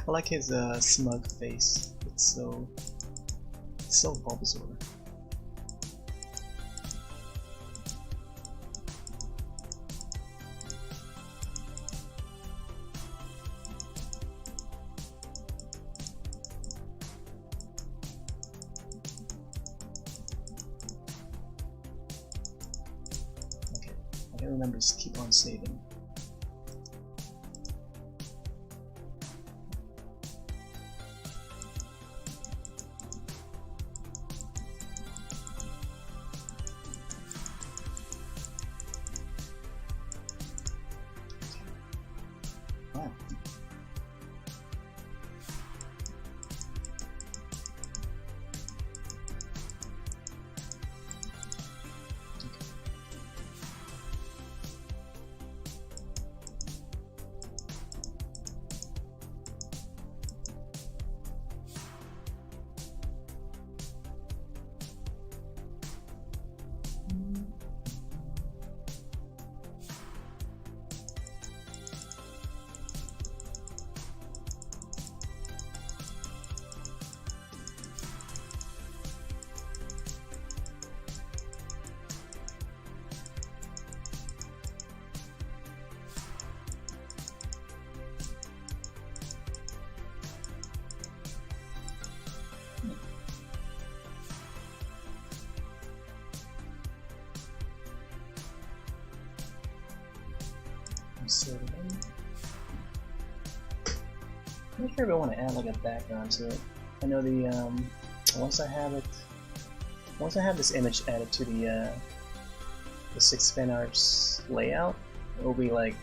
I like his smug face. It's so Bulbasaur. Okay, I gotta remember to keep on saving. I'm not sure if I want to add like a background to it. I know the once I have this image added to the 6 fan arts layout, it will be like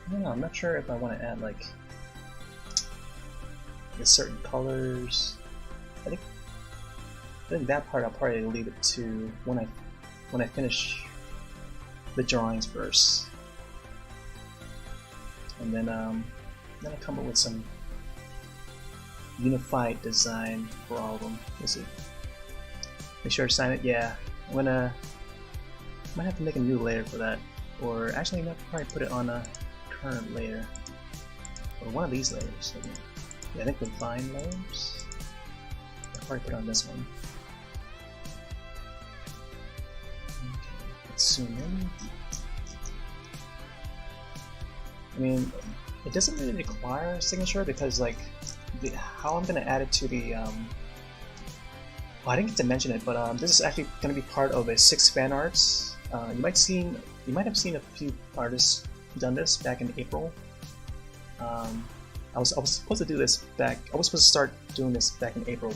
I don't know. I'm not sure if I want to add like certain colors. I think that part I'll probably leave it to when I finish the drawings first, and then I'll come up with some unified design for all of them. Let's see. Make sure to sign it. Yeah, I might have to make a new layer for that, or actually, I might probably put it on a current layer, or one of these layers. Yeah, I think the vine layers. I'll probably put it on this one. Okay, let's zoom in. I mean, it doesn't really require a signature because like how I'm gonna add it to the well, I didn't get to mention it, but this is actually gonna be part of a 6 fan arts. You might have seen a few artists done this back in April. I was supposed to do this back. I was supposed to start doing this back in April,